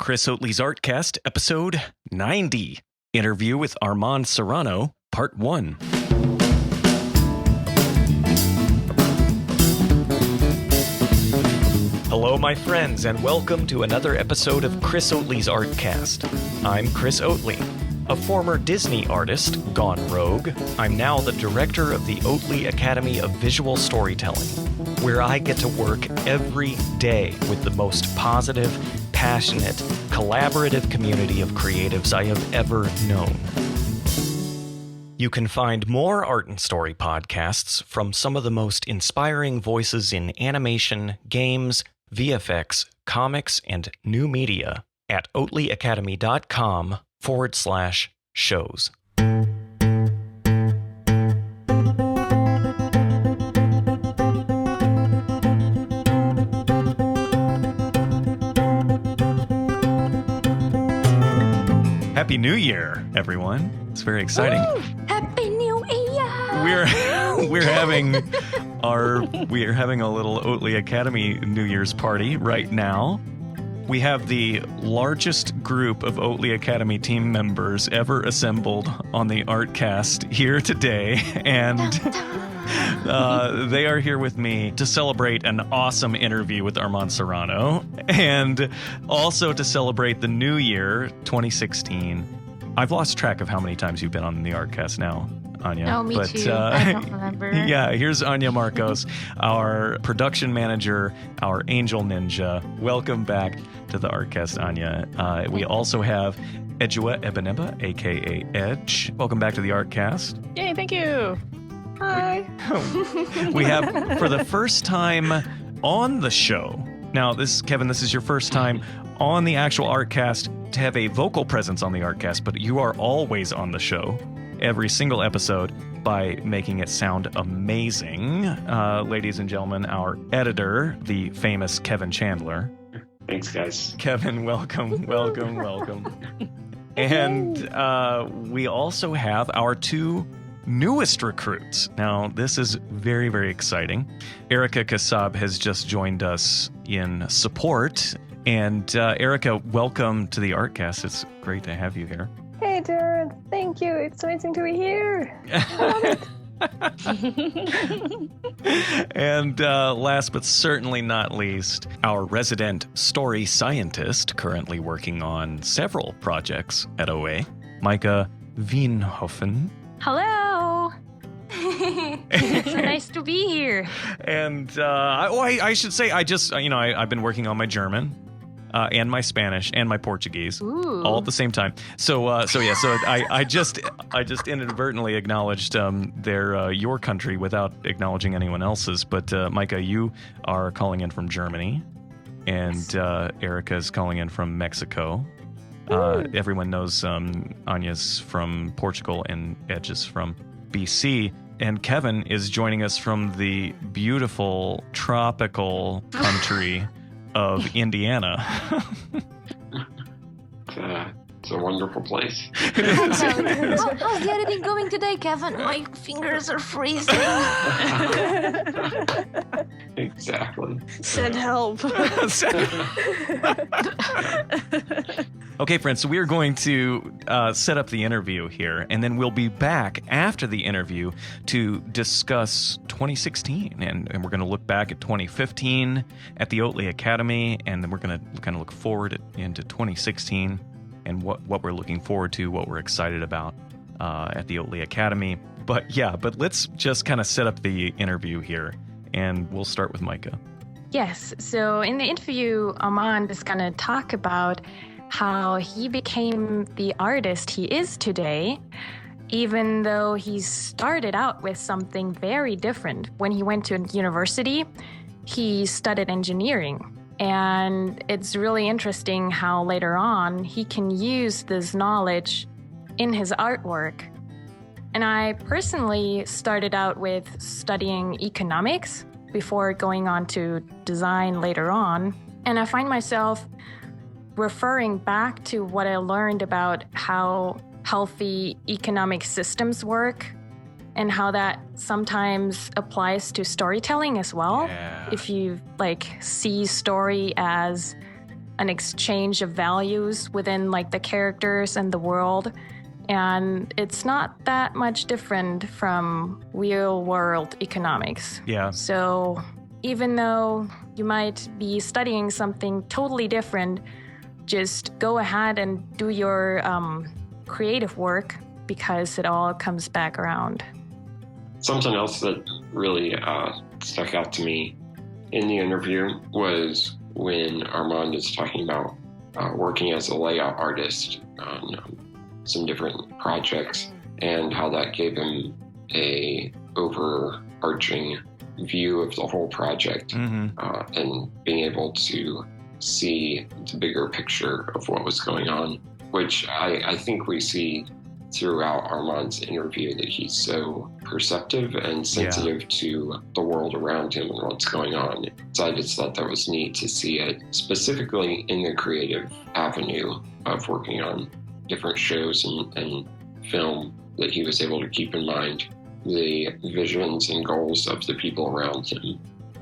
Chris Oatley's ArtCast, episode 90. Interview with Armand Serrano, part 1. Hello, my friends, and welcome to another episode of Chris Oatley's ArtCast. I'm Chris Oatley, a former Disney artist gone rogue. I'm now the director of the Oatley Academy of Visual Storytelling, where I get to work every day with the most positive, passionate, collaborative community of creatives I have ever known. You can find more art and story podcasts from some of the most inspiring voices in animation, games, VFX, comics, and new media at oatleyacademy.com/shows. Happy New Year, everyone. It's very exciting. Woo! Happy New Year! We're having a little Oatley Academy New Year's party right now. We have the largest group of Oatley Academy team members ever assembled on the ArtCast here today, and they are here with me to celebrate an awesome interview with Armand Serrano, and also to celebrate the new year, 2016. I've lost track of how many times you've been on the ArtCast now, Anya. Oh, me too. I don't remember. Yeah, here's Anya Marcos, our production manager, our angel ninja. Welcome back to the ArtCast, Anya. We also have Ejua Ebeneba, a.k.a. Edge. Welcome back to the ArtCast. Yay, thank you. Hi. We have, for the first time on the show, now Kevin, this is your first time on the actual ArtCast to have a vocal presence on the ArtCast, but you are always on the show, every single episode, by making it sound amazing. Ladies and gentlemen, our editor, the famous Kevin Chandler. Thanks, guys. Kevin, welcome. And we also have our two newest recruits. Now, this is very, very exciting. Erica Kassab has just joined us in support. And Erica, welcome to the ArtCast. It's great to have you here. Hey, Jared. Thank you. It's amazing to be here. I love it. And last but certainly not least, our resident story scientist, currently working on several projects at OA, Micah Wienhofen. Hello! It's so nice to be here. And I should say, I've been working on my German. And my Spanish and my Portuguese, all at the same time. So I just inadvertently acknowledged your country without acknowledging anyone else's. But Micah, you are calling in from Germany, and Yes. Erica's calling in from Mexico. Everyone knows Anya's from Portugal and Edge is from BC. And Kevin is joining us from the beautiful tropical country of Indiana. It's a wonderful place. How's the editing going today, Kevin? My fingers are freezing. Exactly. Send help. Okay, friends, so we are going to set up the interview here, and then we'll be back after the interview to discuss 2016, and we're going to look back at 2015 at the Oatley Academy, and then we're going to kind of look forward into 2016 and what we're looking forward to, what we're excited about at the Oatley Academy. But let's just kind of set up the interview here, and we'll start with Micah. Yes, so in the interview, Armand is going to talk about how he became the artist he is today, even though he started out with something very different. When he went to university, he studied engineering. And it's really interesting how later on he can use this knowledge in his artwork. And I personally started out with studying economics before going on to design later on. And I find myself referring back to what I learned about how healthy economic systems work and how that sometimes applies to storytelling as well. Yeah. If you see story as an exchange of values within like the characters and the world. And it's not that much different from real world economics. Yeah. So even though you might be studying something totally different, just go ahead and do your creative work because it all comes back around. Something else that really stuck out to me in the interview was when Armand is talking about working as a layout artist on some different projects and how that gave him a overarching view of the whole project, and being able to see the bigger picture of what was going on, which I think we see throughout Armand's interview, that he's so perceptive and sensitive to the world around him and what's going on. So I just thought that was neat to see it specifically in the creative avenue of working on different shows and film, that he was able to keep in mind the visions and goals of the people around him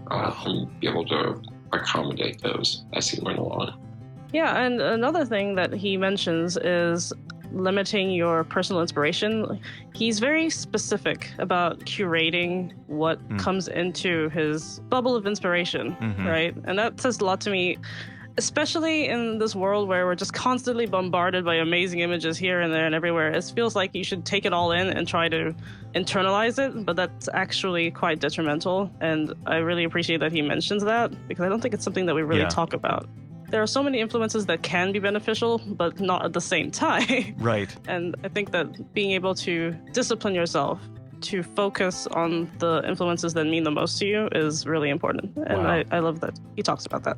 and be able to accommodate those as he went along. Yeah, and another thing that he mentions is limiting your personal inspiration. He's very specific about curating what comes into his bubble of inspiration, right? And that says a lot to me, especially in this world where we're just constantly bombarded by amazing images here and there and everywhere. It feels like you should take it all in and try to internalize it, but that's actually quite detrimental. And I really appreciate that he mentions that, because I don't think it's something that we really talk about. There are so many influences that can be beneficial, but not at the same time. Right. And I think that being able to discipline yourself to focus on the influences that mean the most to you is really important. And I love that he talks about that.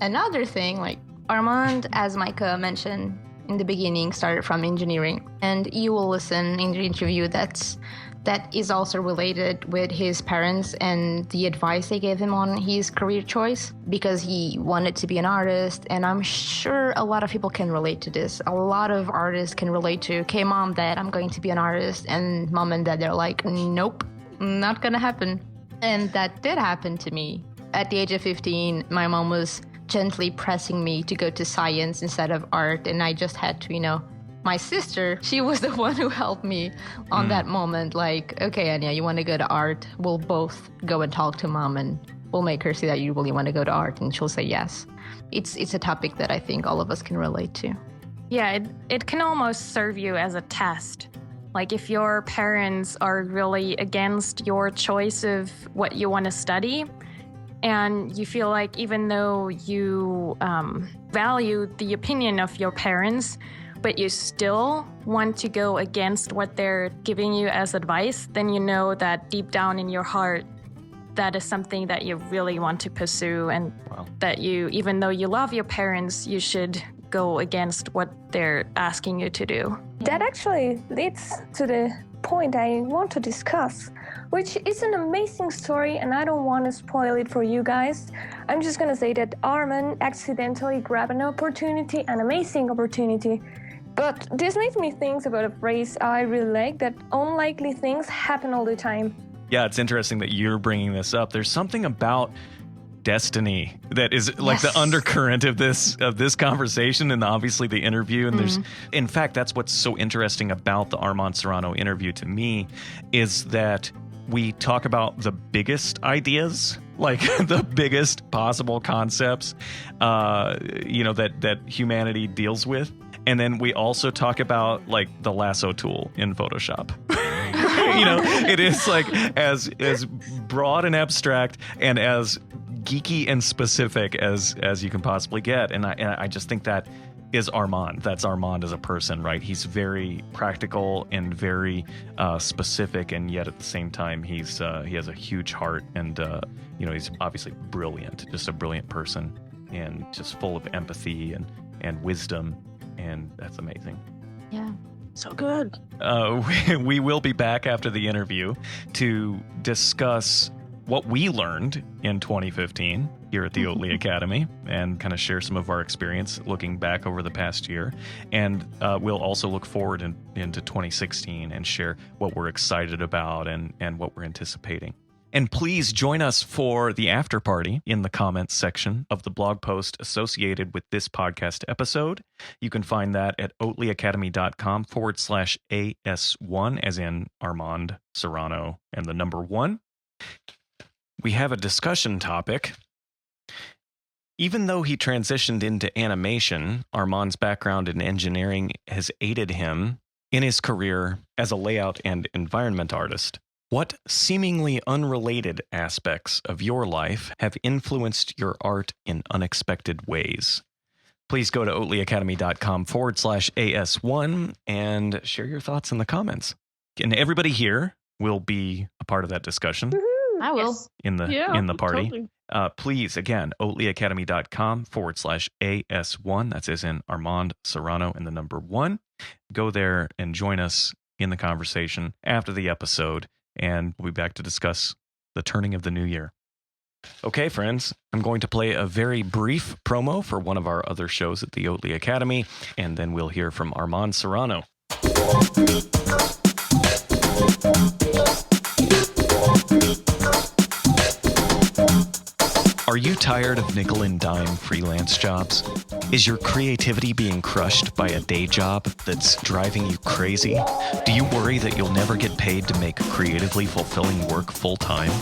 Another thing, like Armand, as Micah mentioned in the beginning, started from engineering. And you will listen in the interview that is also related with his parents and the advice they gave him on his career choice, because he wanted to be an artist. And I'm sure a lot of people can relate to this. A lot of artists can relate to, okay, mom, dad, I'm going to be an artist. And mom and dad, they're like, nope, not gonna happen. And that did happen to me. At the age of 15, my mom was gently pressing me to go to science instead of art. And I just had to, my sister, she was the one who helped me on that moment. Like, okay, Anya, you want to go to art? We'll both go and talk to mom and we'll make her see that you really want to go to art. And she'll say yes. It's a topic that I think all of us can relate to. Yeah, it can almost serve you as a test. Like if your parents are really against your choice of what you want to study, and you feel like even though you value the opinion of your parents, but you still want to go against what they're giving you as advice, then you know that deep down in your heart, that is something that you really want to pursue, and that you, even though you love your parents, you should go against what they're asking you to do. That actually leads to the point I want to discuss, which is an amazing story, and I don't want to spoil it for you guys. I'm just gonna say that Arman accidentally grabbed an opportunity, an amazing opportunity. But this makes me think about a phrase I really like, that unlikely things happen all the time. Yeah, it's interesting that you're bringing this up. There's something about destiny that is like the undercurrent of this conversation, and obviously the interview. And there's, in fact, that's what's so interesting about the Armand Serrano interview to me, is that we talk about the biggest ideas, like the biggest possible concepts, that humanity deals with. And then we also talk about like the lasso tool in Photoshop. It is like as broad and abstract and as geeky and specific as you can possibly get. And I just think that is Armand. That's Armand as a person, right? He's very practical and very specific, and yet at the same time, he has a huge heart, and he's obviously brilliant, just a brilliant person, and just full of empathy and wisdom, and that's amazing. Yeah. So good. We will be back after the interview to discuss what we learned in 2015 here at the Oatly Academy, and kind of share some of our experience looking back over the past year. And we'll also look forward into 2016 and share what we're excited about and what we're anticipating. And please join us for the after party in the comments section of the blog post associated with this podcast episode. You can find that at oatlyacademy.com/AS1, as in Armand Serrano and the number 1. We have a discussion topic. Even though he transitioned into animation, Armand's background in engineering has aided him in his career as a layout and environment artist. What seemingly unrelated aspects of your life have influenced your art in unexpected ways? Please go to oatlyacademy.com/AS1 and share your thoughts in the comments. And everybody here will be a part of that discussion. I will. Yes. In the party. Totally. Please, again, oatlyacademy.com/AS1. That's as in Armand Serrano and the number 1. Go there and join us in the conversation after the episode, and we'll be back to discuss the turning of the new year. Okay, friends, I'm going to play a very brief promo for one of our other shows at the Oatly Academy, and then we'll hear from Armand Serrano. Are you tired of nickel and dime freelance jobs? Is your creativity being crushed by a day job that's driving you crazy? Do you worry that you'll never get paid to make creatively fulfilling work full-time?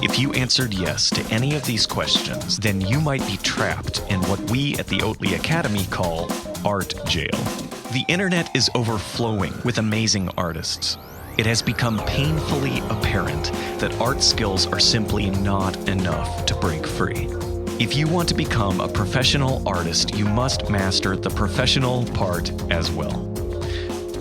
If you answered yes to any of these questions, then you might be trapped in what we at the Oatly Academy call art jail. The internet is overflowing with amazing artists. It has become painfully apparent that art skills are simply not enough to break free. If you want to become a professional artist, you must master the professional part as well.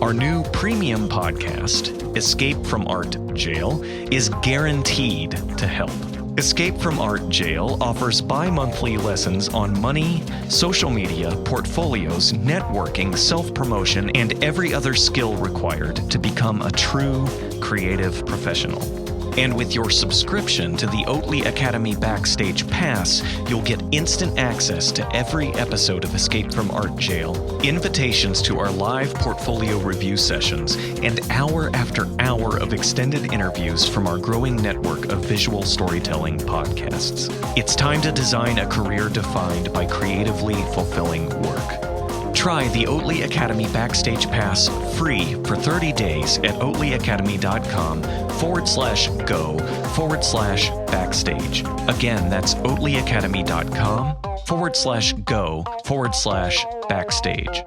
Our new premium podcast, Escape from Art Jail, is guaranteed to help. Escape from Art Jail offers bi-monthly lessons on money, social media, portfolios, networking, self-promotion, and every other skill required to become a true creative professional. And with your subscription to the Oatly Academy Backstage Pass, you'll get instant access to every episode of Escape from Art Jail, invitations to our live portfolio review sessions, and hour after hour of extended interviews from our growing network of visual storytelling podcasts. It's time to design a career defined by creatively fulfilling work. Try the Oatly Academy Backstage Pass free for 30 days at oatlyacademy.com/go/backstage. Again, that's oatlyacademy.com/go/backstage.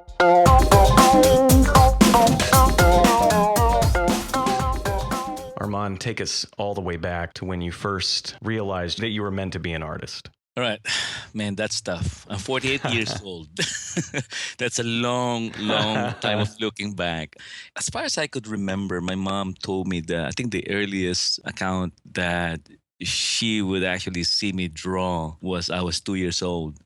Armand, take us all the way back to when you first realized that you were meant to be an artist. All right, man, that's tough. I'm 48 years old. That's a long, long time of looking back. As far as I could remember, my mom told me that I think the earliest account that she would actually see me draw was I was 2 years old.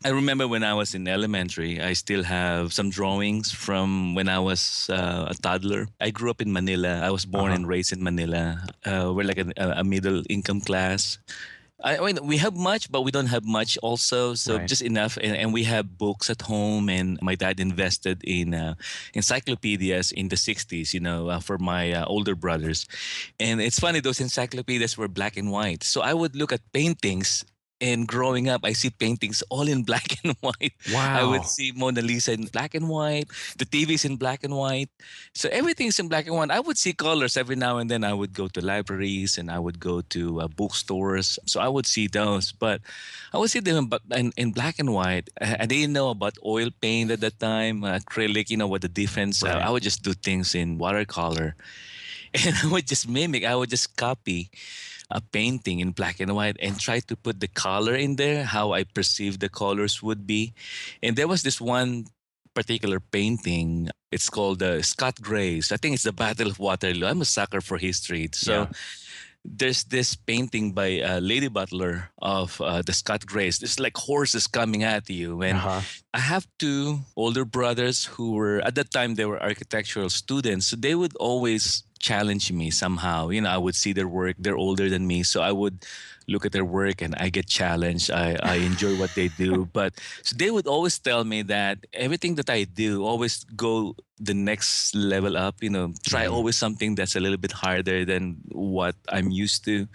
I remember when I was in elementary, I still have some drawings from when I was a toddler. I grew up in Manila. I was born and raised in Manila. We're like a middle income class. I mean, we have much, but we don't have much also. So Right. just enough. And we have books at home. And my dad invested in encyclopedias in the 60s, for my older brothers. And it's funny, those encyclopedias were black and white. So I would look at paintings. And growing up, I see paintings all in black and white. Wow. I would see Mona Lisa in black and white. The TV's in black and white. So everything's in black and white. I would see colors every now and then. I would go to libraries and I would go to bookstores. So I would see those. But I would see them in black and white. I didn't know about oil paint at that time, acrylic, what the difference. Right. I would just do things in watercolor. And I would just mimic. I would just copy a painting in black and white and try to put the color in there, how I perceived the colors would be. And there was this one particular painting. It's called Scott Gray's. I think it's the Battle of Waterloo. I'm a sucker for history. So there's this painting by Lady Butler of the Scott Grays. It's like horses coming at you. And I have two older brothers who were, at that time, they were architectural students. So they would always challenge me somehow. I would see their work. They're older than me. So I would look at their work and I get challenged. I enjoy what they do. But so they would always tell me that everything that I do always go the next level up, try always something that's a little bit harder than what I'm used to.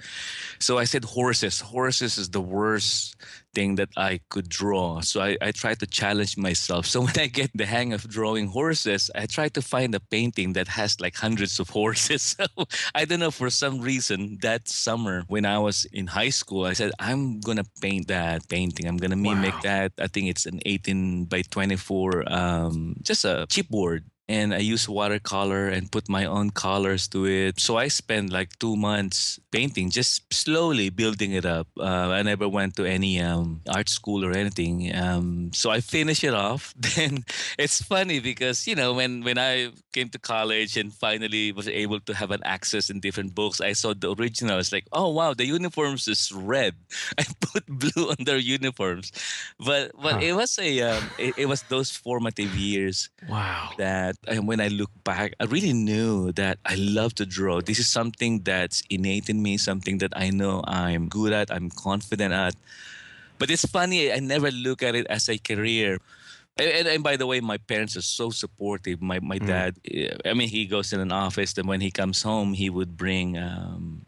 So I said horses. Horses is the worst thing that I could draw. So I try to challenge myself. So when I get the hang of drawing horses, I try to find a painting that has like hundreds of horses. So I don't know, for some reason, that summer when I was in high school, I said, I'm going to paint that painting. I'm going to mimic that. I think it's an 18 by 24, just a chipboard. And I use watercolor and put my own colors to it. So I spent like 2 months painting, just slowly building it up. I never went to any art school or anything. So I finished it off. Then it's funny because, when I came to college and finally was able to have an access in different books, I saw the original. It's like, oh, wow, the uniforms is red. I put blue on their uniforms. But it was it was those formative years. Wow. That and when I look back, I really knew that I love to draw. This is something that's innate in me, something that I know I'm good at, I'm confident at. But it's funny, I never look at it as a career. And by the way, my parents are so supportive. My dad, he goes in an office, and when he comes home, he would bring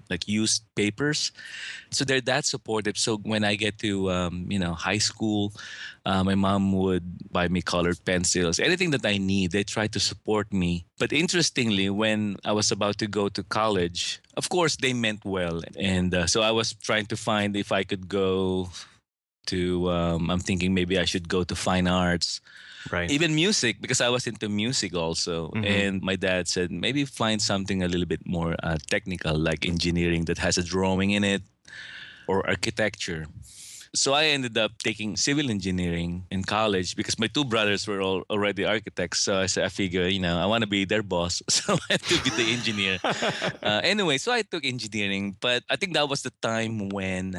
like used papers. So they're that supportive. So when I get to high school, my mom would buy me colored pencils, anything that I need. They try to support me. But interestingly, when I was about to go to college, of course they meant well, and so I was trying to find if I could go to I'm thinking maybe I should go to fine arts, right? Even music, because I was into music also. And my dad said maybe find something a little bit more technical, like engineering that has a drawing in it, or architecture. So I ended up taking civil engineering in college because my two brothers were all already architects. So I figure, I want to be their boss. So I have to be the engineer. Anyway, so I took engineering. But I think that was the time when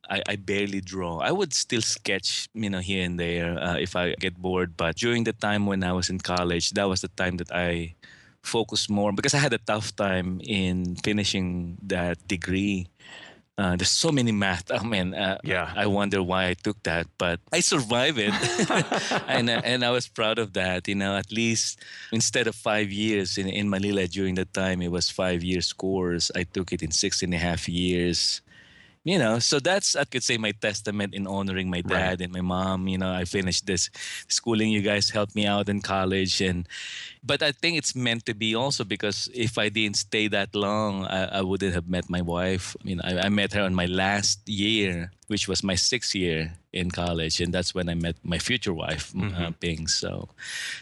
I barely draw. I would still sketch, here and there if I get bored. But during the time when I was in college, that was the time that I focused more because I had a tough time in finishing that degree. There's so many math. I wonder why I took that, but I survived it, and I was proud of that. At least instead of 5 years in Manila during that time, it was 5 years course. I took it in 6.5 years. So that's, I could say, my testament in honoring my dad and my mom. I finished this schooling. You guys helped me out in college, but I think it's meant to be also because if I didn't stay that long, I wouldn't have met my wife. I met her on my last year, which was my 6th year in college, and that's when I met my future wife, Ping. So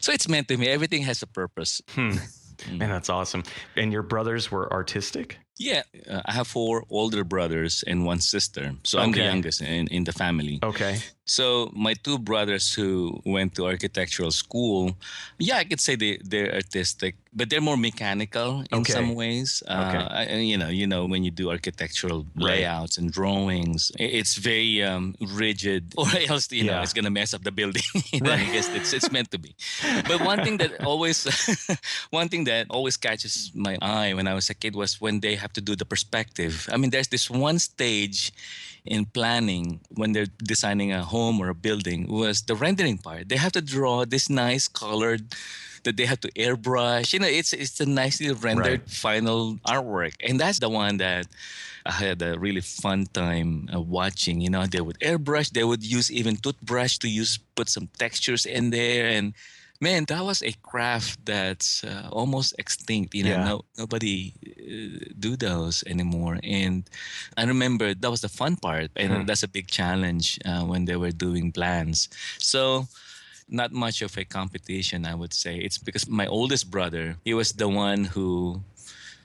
it's meant to me. Everything has a purpose. Man, that's awesome. And your brothers were artistic? Yeah, I have 4 older brothers and 1 sister. So I'm the youngest in the family. Okay. So my 2 brothers who went to architectural school, I could say they're artistic, but they're more mechanical in some ways. When you do architectural layouts and drawings, it's very rigid, or else it's gonna mess up the building. I guess it's meant to be. But one thing that always catches my eye when I was a kid was when they have to do the perspective. There's this one stage in planning when they're designing a home or a building was the rendering part. They have to draw this nice colored that they have to airbrush. It's a nicely rendered final artwork. And that's the one that I had a really fun time watching. They would airbrush. They would use even toothbrush to put some textures in there. And man, that was a craft that's almost extinct. Nobody do those anymore. And I remember that was the fun part. And that's a big challenge when they were doing plans. So not much of a competition, I would say. It's because my oldest brother, he was the one who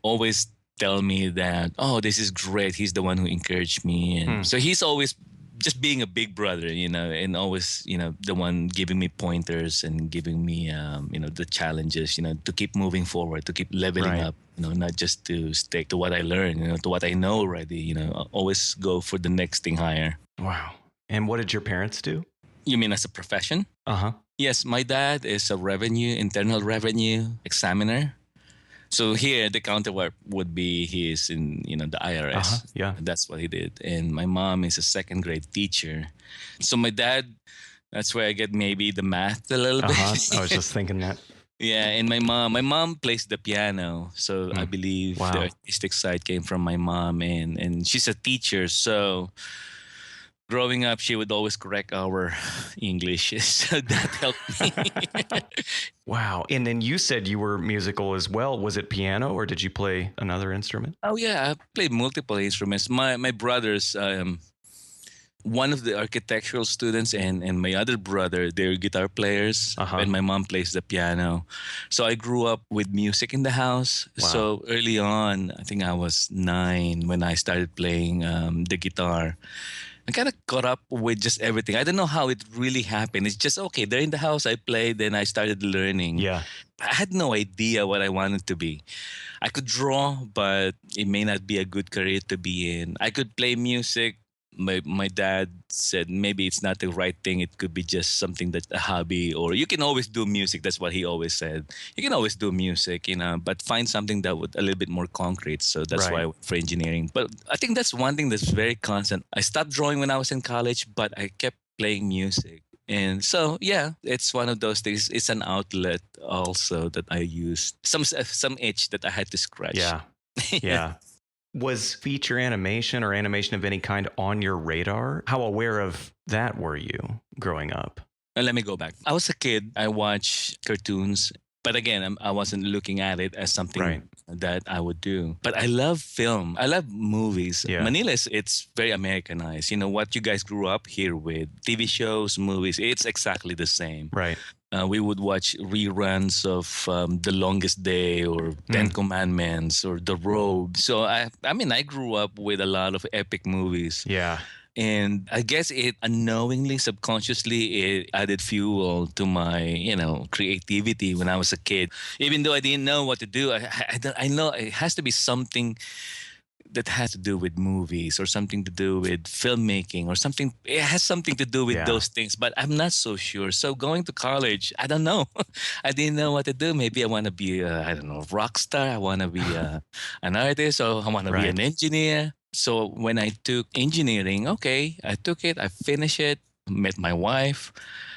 always tell me that, oh, this is great. He's the one who encouraged me. And so he's always just being a big brother, and always, the one giving me pointers and giving me, the challenges, to keep moving forward, to keep leveling up, not just to stick to what I learned, to what I know already, always go for the next thing higher. Wow. And what did your parents do? You mean as a profession? Uh-huh. Yes, my dad is a internal revenue examiner. So here, the counterpart would be he is in, the IRS. Yeah. That's what he did. And my mom is a second grade teacher. So my dad, that's where I get maybe the math a little bit. I was just thinking that. Yeah, and my mom plays the piano. So I believe the artistic side came from my mom, and she's a teacher. So growing up, she would always correct our English. So that helped me. Wow. And then you said you were musical as well. Was it piano or did you play another instrument? Oh yeah, I played multiple instruments. My brothers, one of the architectural students and my other brother, they're guitar players, and my mom plays the piano. So I grew up with music in the house. Wow. So early on, I think I was 9 when I started playing the guitar. I kind of caught up with just everything. I don't know how it really happened. It's just, okay, they're in the house, I played, then I started learning. Yeah. I had no idea what I wanted to be. I could draw, but it may not be a good career to be in. I could play music. My dad said maybe it's not the right thing. It could be just something that's a hobby, or you can always do music. That's what he always said. You can always do music, but find something that would a little bit more concrete. So that's why I went for engineering. But I think that's one thing that's very constant. I stopped drawing when I was in college, but I kept playing music. And so, yeah, it's one of those things. It's an outlet also that I used. Some itch that I had to scratch. Yeah. Yeah. Was feature animation or animation of any kind on your radar? How aware of that were you growing up? Let me go back. I was a kid. I watched cartoons. But again, I wasn't looking at it as something that I would do. But I love film. I love movies. Yeah. Manila, it's very Americanized. What you guys grew up here with, TV shows, movies, it's exactly the same. Right. We would watch reruns of The Longest Day or Ten Commandments or The Robe. So, I grew up with a lot of epic movies. Yeah. And I guess it unknowingly, subconsciously, it added fuel to my, creativity when I was a kid. Even though I didn't know what to do, I know it has to be something that has to do with movies or something to do with filmmaking or something. It has something to do with those things, but I'm not so sure. So going to college, I don't know. I didn't know what to do. Maybe I want to be, a rock star. I want to be an artist, or I want to be an engineer. So when I took engineering, I took it, I finished it, met my wife.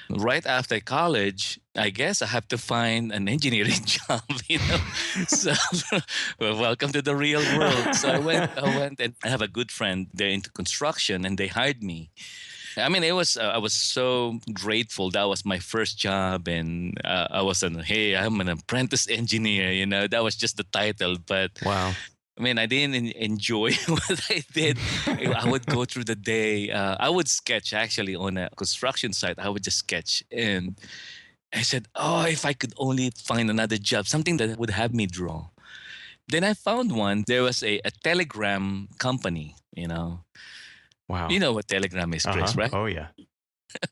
Right after college, I guess I have to find an engineering job, So, well, welcome to the real world. So I went and I have a good friend. They're into construction and they hired me. I was so grateful. That was my first job, and I'm an apprentice engineer. That was just the title, but wow. I didn't enjoy what I did. I would go through the day. I would sketch actually on a construction site. I would just sketch. And I said, if I could only find another job, something that would have me draw. Then I found one. There was a telegram company, Wow. You know what Telegram is, Chris, right? Oh, yeah.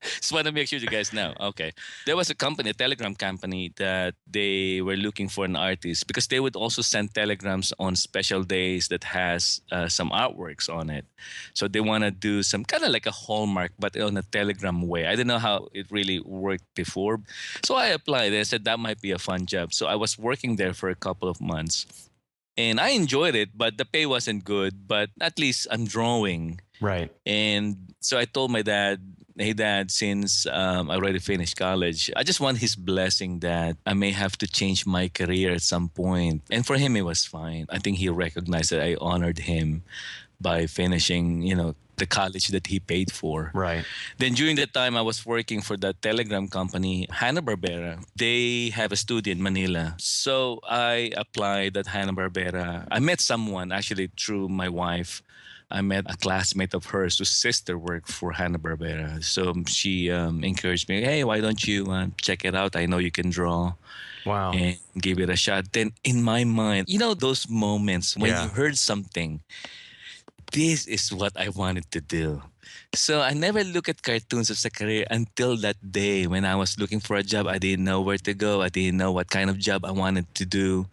Just want to make sure you guys know. Okay. There was a telegram company, that they were looking for an artist because they would also send telegrams on special days that has some artworks on it. So they want to do some kind of like a hallmark, but on a telegram way. I don't know how it really worked before. So I applied. I said that might be a fun job. So I was working there for a couple of months. And I enjoyed it, but the pay wasn't good. But at least I'm drawing. Right. And so I told my dad, hey, Dad, since I already finished college, I just want his blessing that I may have to change my career at some point. And for him, it was fine. I think he recognized that I honored him by finishing, the college that he paid for. Right. Then during that time, I was working for the telegram company, Hanna-Barbera. They have a studio in Manila. So I applied at Hanna-Barbera. I met someone, actually, through my wife. I met a classmate of hers whose sister worked for Hanna-Barbera. So she encouraged me, hey, why don't you check it out? I know you can draw. Wow. And give it a shot. Then in my mind, those moments when you heard something, this is what I wanted to do. So I never look at cartoons as a career until that day when I was looking for a job. I didn't know where to go. I didn't know what kind of job I wanted to do.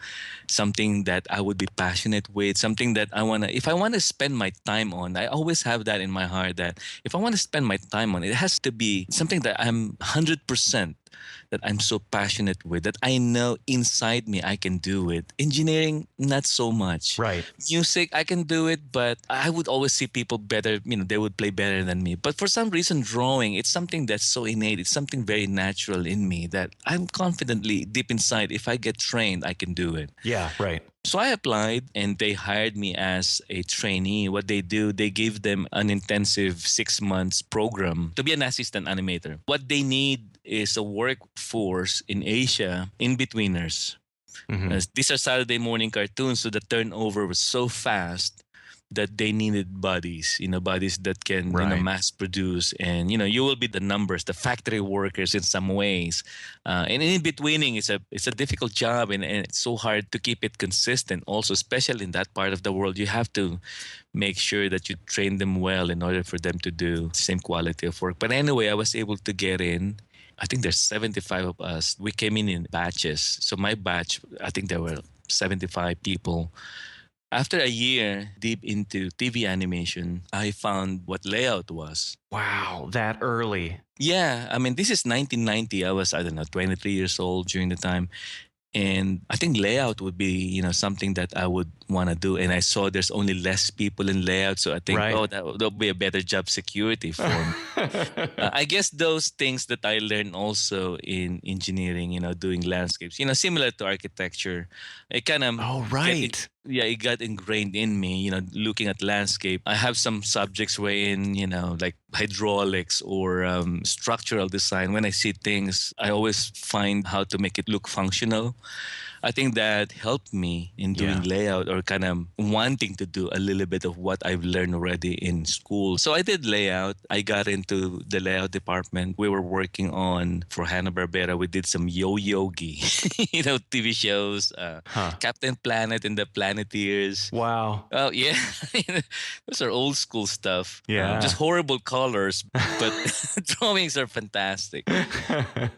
Something that I would be passionate with, something that if I want to spend my time on, I always have that in my heart that if I want to spend my time on, it has to be something that I'm 100% that I'm so passionate with, that I know inside me I can do it. Engineering, not so much. Right. Music, I can do it, but I would always see people better, they would play better than me. But for some reason, drawing, it's something that's so innate. It's something very natural in me that I'm confidently deep inside, if I get trained, I can do it. Yeah, right. So I applied and they hired me as a trainee. What they do, they give them an intensive 6 months program to be an assistant animator. What they need is a workforce in Asia, in-betweeners. These are Saturday morning cartoons, so the turnover was so fast that they needed bodies, bodies that can mass produce. And, you will be the numbers, the factory workers in some ways. And in betweening, it's a difficult job and it's so hard to keep it consistent. Also, especially in that part of the world, you have to make sure that you train them well in order for them to do the same quality of work. But anyway, I was able to get in. I think there's 75 of us. We came in batches. So my batch, I think there were 75 people. After a year deep into TV animation, I found what layout was. Wow, that early. Yeah, I mean, this is 1990. I was, 23 years old during the time. And I think layout would be, something that I would want to do. And I saw there's only less people in layout. So I think, that would be a better job security for me. I guess those things that I learned also in engineering, doing landscapes, similar to architecture, it kind of... Oh, right. It got ingrained in me, looking at landscape. I have some subjects wherein, like hydraulics or structural design. When I see things, I always find how to make it look functional. I think that helped me in doing layout or kind of wanting to do a little bit of what I've learned already in school. So I did layout. I got into the layout department. We were working on, for Hanna-Barbera, we did some Yo-Yogi, TV shows, Captain Planet and the Planeteers. Wow. Oh, yeah. Those are old school stuff. Yeah. Just horrible colors, but drawings are fantastic.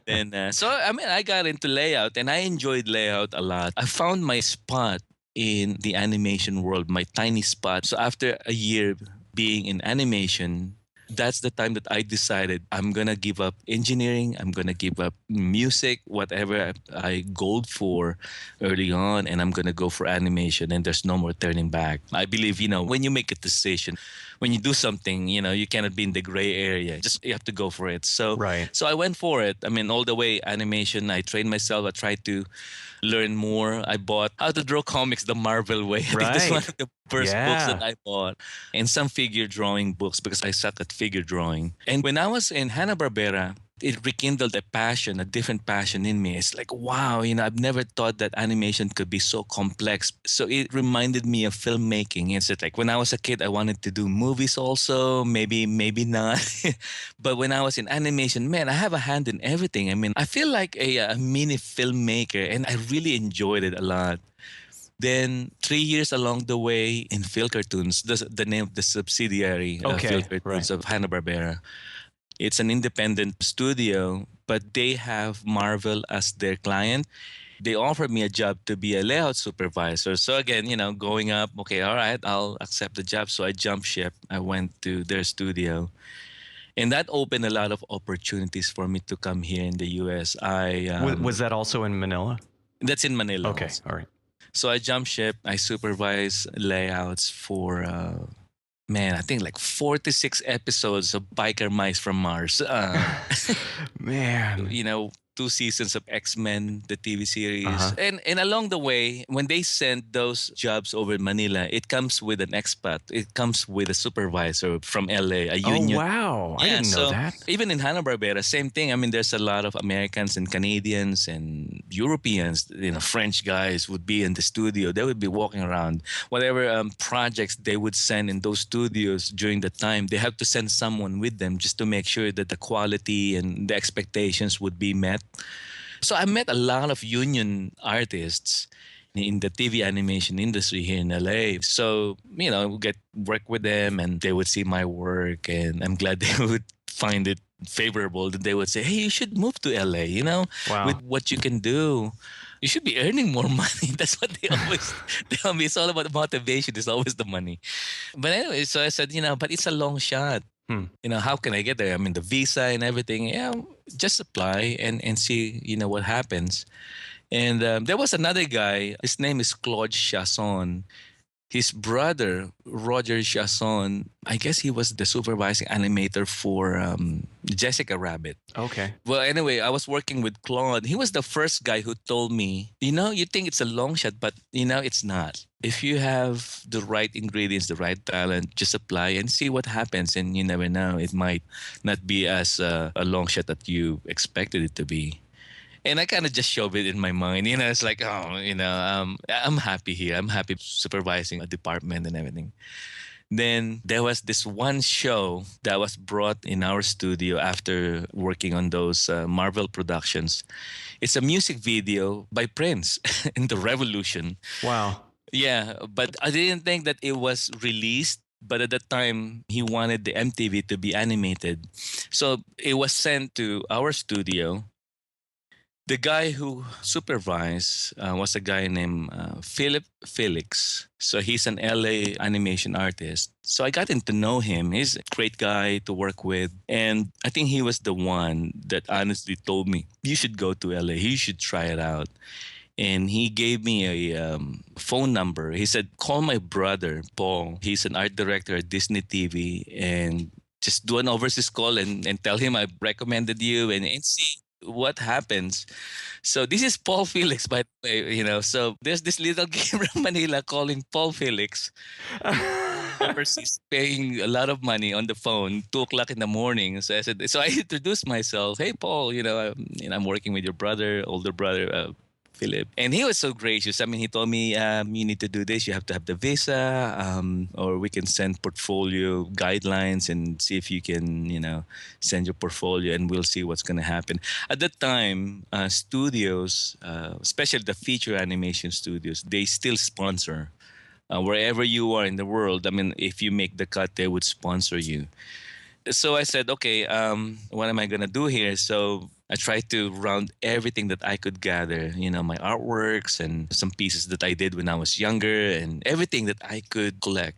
And I got into layout and I enjoyed layout a lot. I found my spot in the animation world, my tiny spot. So after a year being in animation, that's the time that I decided I'm going to give up engineering. I'm going to give up music, whatever I goaled for early on, and I'm going to go for animation, and there's no more turning back. I believe, when you make a decision, when you do something, you cannot be in the gray area. Just you have to go for it. So I went for it. I mean, all the way animation. I trained myself. I tried to learn more. I bought How to Draw Comics the Marvel Way. I think that's one of the first books that I bought. And some figure drawing books because I suck at figure drawing. And when I was in Hanna-Barbera, it rekindled a different passion in me. It's like, wow, I've never thought that animation could be so complex. So it reminded me of filmmaking. It's like when I was a kid, I wanted to do movies also, maybe not. But when I was in animation, man, I have a hand in everything. I mean, I feel like a mini filmmaker, and I really enjoyed it a lot. Then 3 years along the way in Phil Cartoons, the name of the subsidiary of Phil Cartoons of Hanna-Barbera. It's an independent studio, but they have Marvel as their client. They offered me a job to be a layout supervisor. So again, going up, okay, all right, I'll accept the job. So I jumped ship. I went to their studio. And that opened a lot of opportunities for me to come here in the U.S. Was that also in Manila? That's in Manila. Okay, also. all right. So I jumped ship. I supervised layouts for... I think like 46 episodes of Biker Mice from Mars. Man. 2 seasons of X-Men, the TV series. And along the way, when they send those jobs over Manila, it comes with an expat. It comes with a supervisor from LA, a union. Oh, wow. I didn't know that. Even in Hanna-Barbera, same thing. I mean, there's a lot of Americans and Canadians and Europeans, French guys would be in the studio. They would be walking around. Whatever projects they would send in those studios during the time, they have to send someone with them just to make sure that the quality and the expectations would be met. So I met a lot of union artists, in the TV animation industry here in LA. So, we get work with them and they would see my work, and I'm glad they would find it favorable. That they would say, hey, you should move to LA, Wow. with what you can do. You should be earning more money. That's what they always tell me. It's all about the motivation. It's always the money. But anyway, so I said, but it's a long shot. How can I get there? I mean, the visa and everything. Yeah, just apply and see, what happens. And there was another guy. His name is Claude Chasson. His brother, Roger Chasson, I guess he was the supervising animator for Jessica Rabbit. Okay. Well, anyway, I was working with Claude. He was the first guy who told me, you think it's a long shot, but, it's not. If you have the right ingredients, the right talent, just apply and see what happens. And you never know. It might not be as a long shot that you expected it to be. And I kind of just shove it in my mind. It's like, I'm happy here. I'm happy supervising a department and everything. Then there was this one show that was brought in our studio after working on those Marvel productions. It's a music video by Prince in the Revolution. Wow. Yeah, but I didn't think that it was released. But at that time, he wanted the MTV to be animated. So it was sent to our studio. The guy who supervised was a guy named Philip Felix. So he's an LA animation artist. So I got to know him. He's a great guy to work with. And I think he was the one that honestly told me, you should go to LA. You should try it out. And he gave me a phone number. He said, call my brother, Paul. He's an art director at Disney TV. And just do an overseas call and tell him I recommended you and see what happens. So this is Paul Felix, by the way, so there's this little game from Manila calling Paul Felix. Overseas, paying a lot of money on the phone, 2:00 in the morning. So I introduced myself. Hey, Paul, I'm working with your brother, older brother, Philip. And he was so gracious. I mean, he told me, you need to do this. You have to have the visa, or we can send portfolio guidelines and see if you can, send your portfolio and we'll see what's going to happen. At that time, studios, especially the feature animation studios, they still sponsor. Wherever you are in the world, I mean, if you make the cut, they would sponsor you. So I said, okay, what am I going to do here? So I tried to round everything that I could gather, my artworks and some pieces that I did when I was younger and everything that I could collect.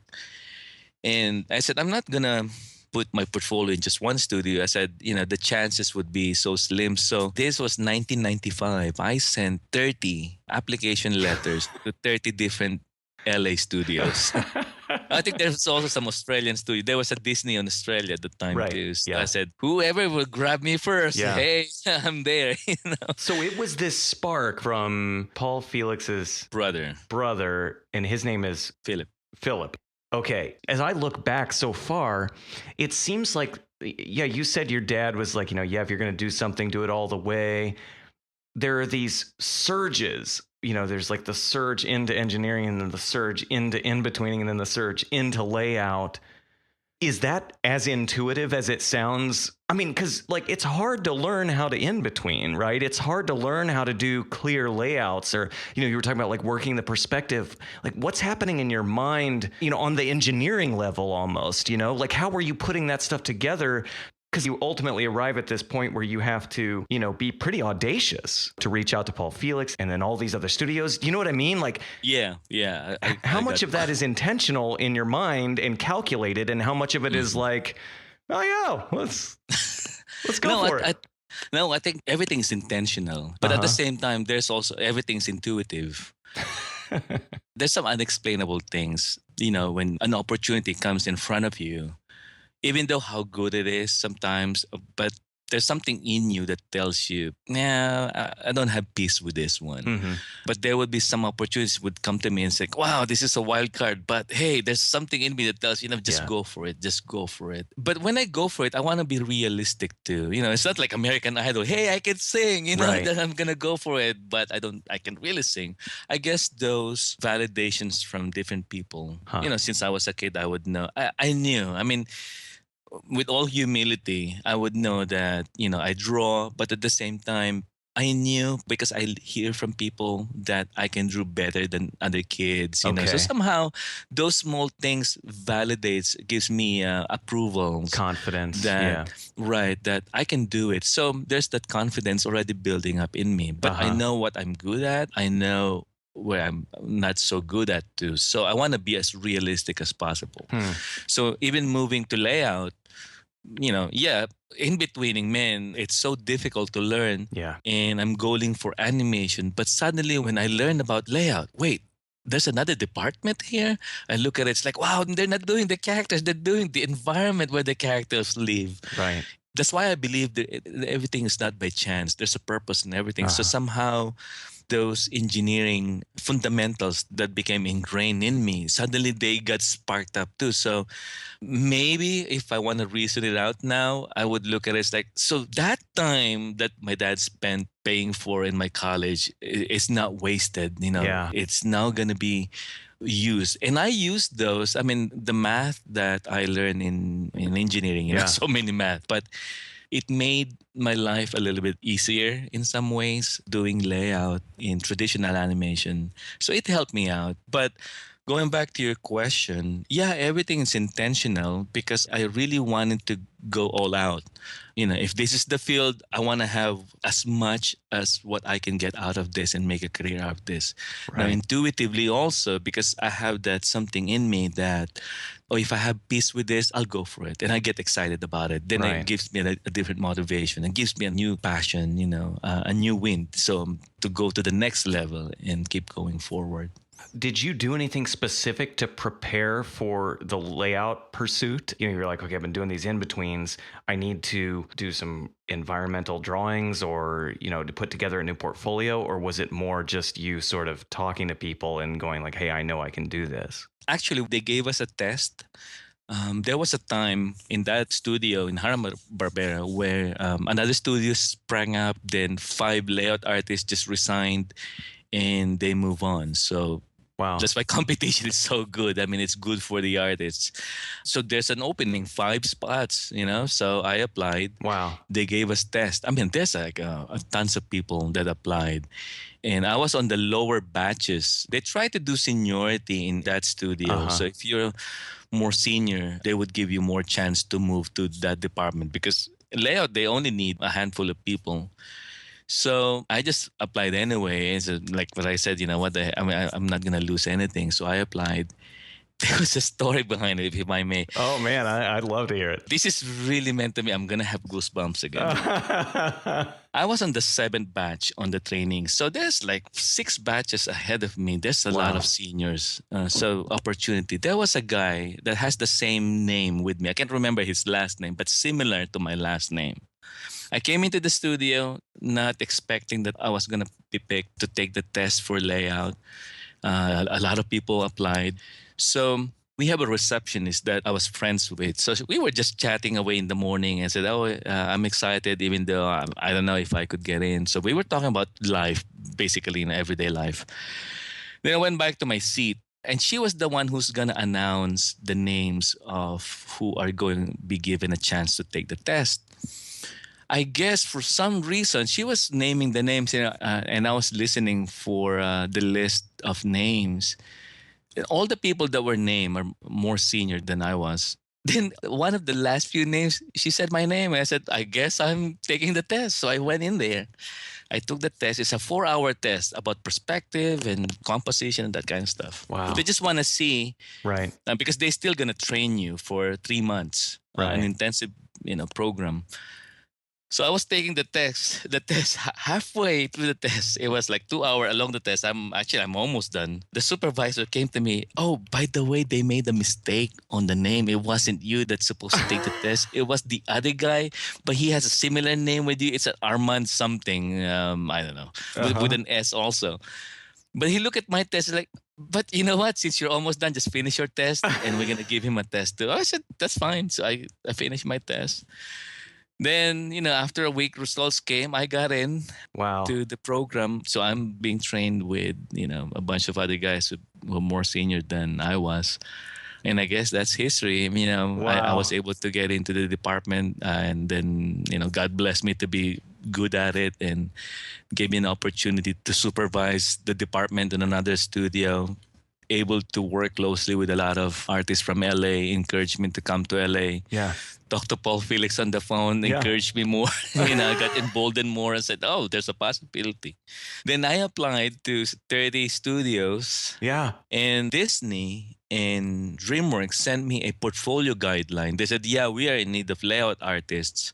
And I said, I'm not going to put my portfolio in just one studio. I said, the chances would be so slim. So this was 1995. I sent 30 application letters to 30 different LA studios. I think there's also some Australian studio. There was a Disney in Australia at the time too. So I said, whoever will grab me first, hey, I'm there. So it was this spark from Paul Felix's brother, and his name is Philip. Okay. As I look back so far, it seems like, you said your dad was like, if you're going to do something, do it all the way. There are these surges. There's like the surge into engineering and then the surge into in-betweening and then the surge into layout. Is that as intuitive as it sounds? I mean, because it's hard to learn how to in-between, right? It's hard to learn how to do clear layouts or, you were talking about working the perspective. What's happening in your mind, on the engineering level almost, how were you putting that stuff together? Because you ultimately arrive at this point where you have to, be pretty audacious to reach out to Paul Felix and then all these other studios. Do you know what I mean? Yeah. How much of that is intentional in your mind and calculated, and how much of it is let's go for it. I think everything's intentional, but at the same time, there's also everything's intuitive. There's some unexplainable things, when an opportunity comes in front of you. Even though how good it is sometimes, but there's something in you that tells you, I don't have peace with this one. Mm-hmm. But there would be some opportunities would come to me and say, wow, this is a wild card. But hey, there's something in me that tells, just go for it. Just go for it. But when I go for it, I want to be realistic too. It's not like American Idol. Hey, I can sing, that I'm going to go for it. But I can really sing. I guess those validations from different people, since I was a kid, I would know. I knew. I mean, with all humility, I would know that, I draw, but at the same time, I knew because I hear from people that I can draw better than other kids, you know. So Okay. somehow those small things validates, gives me approvals Confidence. that, Yeah. right, that I can do it. So there's that confidence already building up in me. But I Uh-huh. know what I'm good at. I know where I'm not so good at too. So I want to be as realistic as possible. Hmm. So even moving to layout, you know, yeah, in betweening, man, it's so difficult to learn. Yeah. And I'm going for animation. But suddenly when I learn about layout, wait, there's another department here. I look at it, it's like, wow, they're not doing the characters, they're doing the environment where the characters live. Right. That's why I believe that everything is not by chance. There's a purpose in everything. So somehow those engineering fundamentals that became ingrained in me, suddenly they got sparked up too. So maybe if I want to reason it out now, I would look at it as like, so that time that my dad spent paying for in my college is not wasted, you know. Yeah. It's now going to be used. And I use those, I mean, the math that I learned in engineering, you know, Yeah. so many math, but it made my life a little bit easier in some ways doing layout in traditional animation. So it helped me out. But going back to your question, yeah, everything is intentional because I really wanted to go all out. You know, if this is the field, I want to have as much as what I can get out of this and make a career out of this. Now, Right. intuitively also, because I have that something in me that, oh, if I have peace with this, I'll go for it. And I get excited about it. Then Right. it gives me a different motivation. It gives me a new passion, you know, a new wind. So to go to the next level and keep going forward. Did you do anything specific to prepare for the layout pursuit? You know, you're like, okay, I've been doing these in-betweens. I need to do some environmental drawings or, you know, to put together a new portfolio? Or was it more just you sort of talking to people and going like, hey, I know I can do this? Actually, they gave us a test. There was a time in that studio in Hanna-Barbera where another studio sprang up, then 5 layout artists just resigned and they move on. So Wow. that's why competition is so good. I mean, it's good for the artists. So there's an opening, 5 spots, you know. So I applied. Wow. They gave us test. I mean, there's like tons of people that applied. And I was on the lower batches. They try to do seniority in that studio. Uh-huh. So if you're more senior, they would give you more chance to move to that department because layout, they only need a handful of people. So I just applied anyway. So like what I said, you know what? I mean, I'm not gonna lose anything. So I applied. There was a story behind it, if I may. Oh man, I'd love to hear it. This is really meant to me. I'm gonna have goosebumps again. I was on the 7th batch on the training, so there's like 6 batches ahead of me. There's a lot Wow. of seniors, so opportunity. There was a guy that has the same name with me. I can't remember his last name, but similar to my last name. I came into the studio not expecting that I was going to be picked to take the test for layout. A lot of people applied. So we have a receptionist that I was friends with. So we were just chatting away in the morning and said, oh, I'm excited even though I don't know if I could get in. So we were talking about life, basically in everyday life. Then I went back to my seat. And she was the one who's going to announce the names of who are going to be given a chance to take the test. I guess for some reason she was naming the names, and I was listening for the list of names. All the people that were named are more senior than I was. Then one of the last few names, she said my name. I said, I guess I'm taking the test. So I went in there. I took the test. It's a 4-hour test about perspective and composition and that kind of stuff. Wow. They just want to see, Right. because they're still going to train you for 3 months, Right. an intensive, program. So I was taking the test halfway through the test. It was like 2 hours along the test. I'm almost done. The supervisor came to me. Oh, by the way, they made a mistake on the name. It wasn't you that's supposed to take the test. It was the other guy, but he has a similar name with you. It's an Armand something. I don't know, with an S also. But he looked at my test like, but you know what? Since you're almost done, just finish your test and we're going to give him a test too. I said, that's fine. So I finished my test. Then, after a week, results came. I got in Wow. to the program. So I'm being trained with, a bunch of other guys who were more senior than I was. And I guess that's history. I Wow. was able to get into the department and then, God blessed me to be good at it and gave me an opportunity to supervise the department in another studio. Able to work closely with a lot of artists from LA, encouraged me to come to LA. Yeah. Talked to Paul Felix on the phone, encouraged me more. I got emboldened more and said, oh, there's a possibility. Then I applied to 30 studios. Yeah. And Disney and DreamWorks sent me a portfolio guideline. They said, yeah, we are in need of layout artists.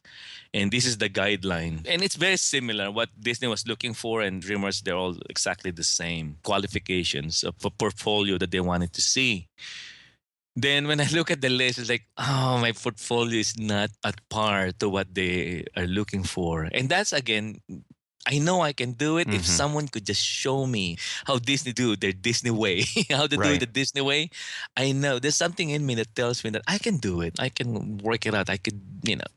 And this is the guideline. And it's very similar. What Disney was looking for and DreamWorks, they're all exactly the same qualifications of a portfolio that they wanted to see. Then when I look at the list, it's like, oh, my portfolio is not at par to what they are looking for. And that's, again, I know I can do it if someone could just show me how Disney do their Disney way, how to do it the Disney way. I know there's something in me that tells me that I can do it. I can work it out. I could,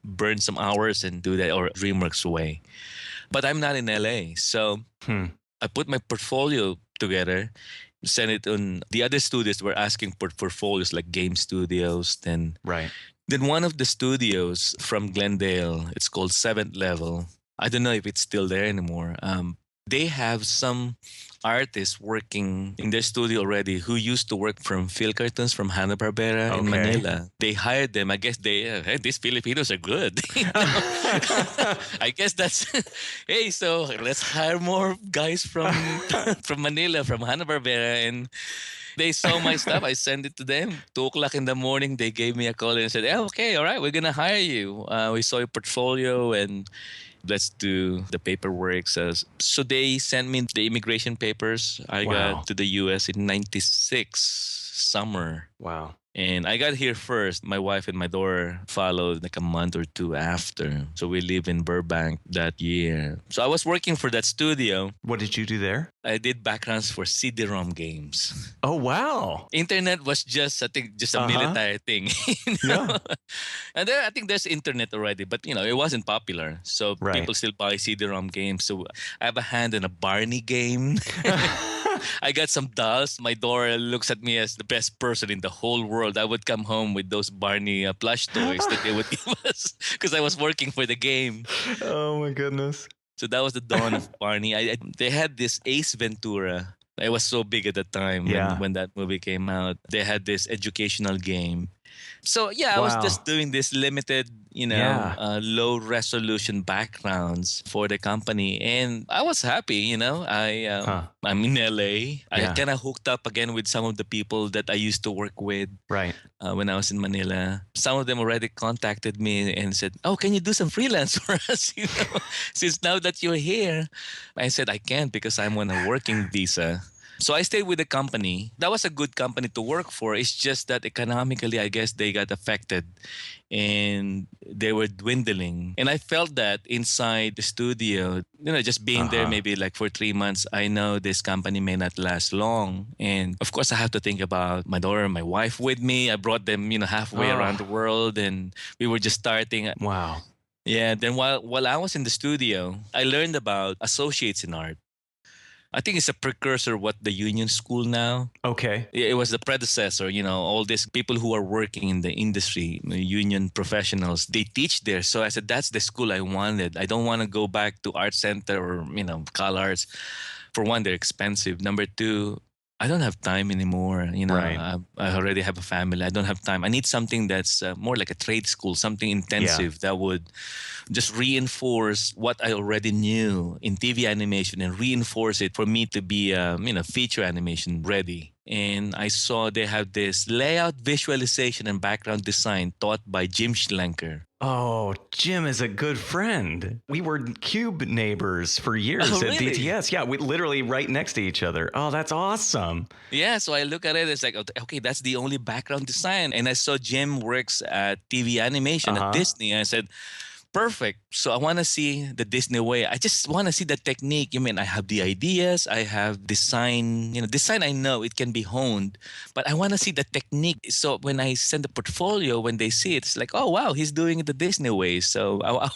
burn some hours and do that, or DreamWorks way. But I'm not in LA. So I put my portfolio together, sent it on. The other studios were asking for portfolios like game studios. Then one of the studios from Glendale, it's called Seventh Level. I don't know if it's still there anymore. They have some artists working in their studio already who used to work from Phil Cartoons from Hanna-Barbera in Manila. They hired them. I guess hey, these Filipinos are good. I guess that's, hey, so let's hire more guys from Manila, from Hanna-Barbera. And they saw my stuff. I sent it to them. 2:00 in the morning, they gave me a call and said, okay, all right, we're going to hire you. We saw your portfolio and let's do the paperwork. So they sent me the immigration papers. I got to the U.S. in 96 summer. Wow. And I got here first. My wife and my daughter followed like a month or two after. So we lived in Burbank that year. So I was working for that studio. What did you do there? I did backgrounds for CD-ROM games. Oh, wow. Internet was just, I think, just a military thing. Yeah. And there, I think there's internet already, but, it wasn't popular. So people still buy CD-ROM games. So I have a hand in a Barney game. I got some dolls. My daughter looks at me as the best person in the whole world. I would come home with those Barney plush toys that they would give us because I was working for the game. Oh, my goodness. So that was the dawn of Barney. They had this Ace Ventura. It was so big at the time when that movie came out. They had this educational game. So, I was just doing this limited, low resolution backgrounds for the company. And I was happy, I'm in LA. I kind of hooked up again with some of the people that I used to work with when I was in Manila. Some of them already contacted me and said, oh, can you do some freelance for us? Since now that you're here. I said, I can't because I'm on a working visa. So I stayed with the company. That was a good company to work for. It's just that economically, I guess they got affected and they were dwindling. And I felt that inside the studio, just being there maybe like for 3 months, I know this company may not last long. And of course, I have to think about my daughter and my wife with me. I brought them, halfway around the world and we were just starting. Wow. Yeah. Then while I was in the studio, I learned about associates in art. I think it's a precursor of what the union school now. Okay. It was the predecessor, all these people who are working in the industry, union professionals, they teach there. So I said, that's the school I wanted. I don't want to go back to art center or, CalArts. For one, they're expensive. Number two, I don't have time anymore. I already have a family. I don't have time. I need something that's more like a trade school, something intensive that would just reinforce what I already knew in TV animation and reinforce it for me to be, feature animation ready. And I saw they have this layout visualization and background design taught by Jim Schlenker. Oh, Jim is a good friend. We were cube neighbors for years at really? DTS. Yeah, we literally right next to each other. Oh, that's awesome. Yeah, so I look at it, it's like, okay, that's the only background design. And I saw Jim works at TV animation at Disney. And I said, perfect. So I want to see the Disney way. I just want to see the technique. I have the ideas. I have design. Design I know it can be honed, but I want to see the technique. So when I send the portfolio, when they see it, it's like, oh wow, he's doing it the Disney way. So I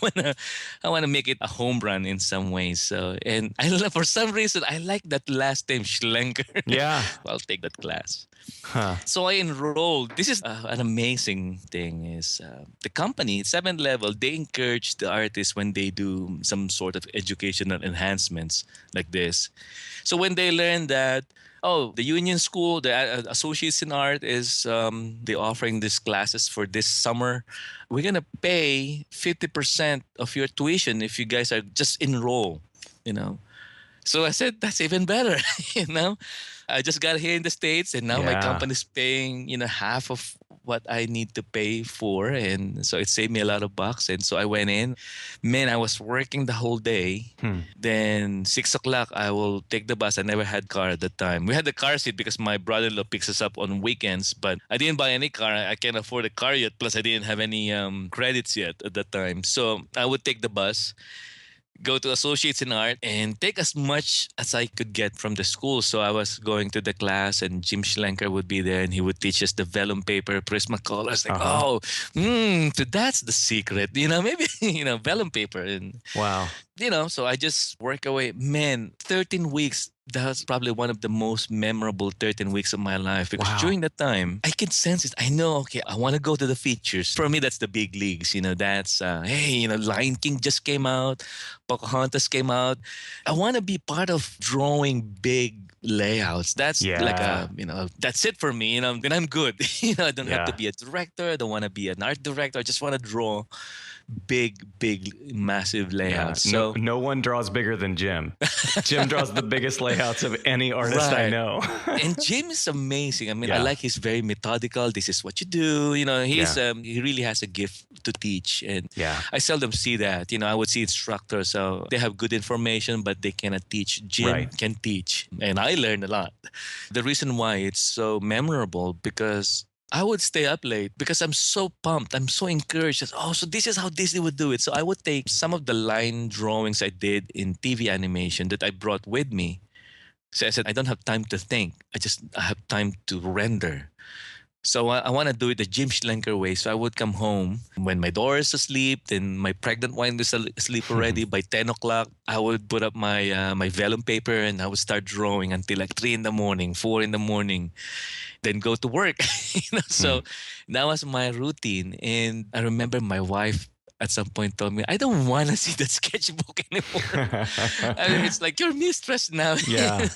wanna make it a home run in some ways. So and for some reason I like that last name Schlenker. Yeah, I'll take that class. Huh. So I enrolled. This is an amazing thing is the company, 7th level, they encourage the artists when they do some sort of educational enhancements like this. So when they learn that, oh, the union school, the associates in art is they offering these classes for this summer. We're going to pay 50% of your tuition if you guys are just enroll, you know. So I said, that's even better, you know. I just got here in the States and now my Yeah. company's paying, half of what I need to pay for. And so it saved me a lot of bucks. And so I went in. Man, I was working the whole day. Then 6 o'clock, I will take the bus. I never had car at the time. We had the car seat because my brother-in-law picks us up on weekends. But I didn't buy any car. I can't afford a car yet. Plus, I didn't have any credits yet at that time. So I would take the bus, go to Associates in Art, and take as much as I could get from the school. So I was going to the class, and Jim Schlenker would be there, and he would teach us the vellum paper, Prismacolors. Like, so that's the secret, maybe, vellum paper. And, Wow. so I just work away. Man, 13 weeks. That's probably one of the most memorable 13 weeks of my life because during that time, I can sense it. I know, okay, I want to go to the features. For me, that's the big leagues. That's, Lion King just came out. Pocahontas came out. I want to be part of drawing big layouts. That's like that's it for me. Then I'm good. I don't have to be a director. I don't want to be an art director. I just want to draw big, massive layouts. So no one draws bigger than Jim. Jim draws the biggest layouts of any artist I know. And Jim is amazing. I mean, I like he's very methodical. This is what you do. He really has a gift to teach. And I seldom see that. I would see instructors. So they have good information, but they cannot teach. Jim can teach. And I learned a lot. The reason why it's so memorable because I would stay up late because I'm so pumped. I'm so encouraged. So this is how Disney would do it. So I would take some of the line drawings I did in TV animation that I brought with me. So I said, I don't have time to think. I have time to render. So I want to do it the Jim Schlenker way. So I would come home when my daughter is asleep, then my pregnant wife is asleep already. By 10 o'clock, I would put up my vellum paper and I would start drawing until like 3 in the morning, 4 in the morning, then go to work. So that was my routine. And I remember my wife at some point told me, I don't want to see that sketchbook anymore. It's like, you're mistress now. Yeah.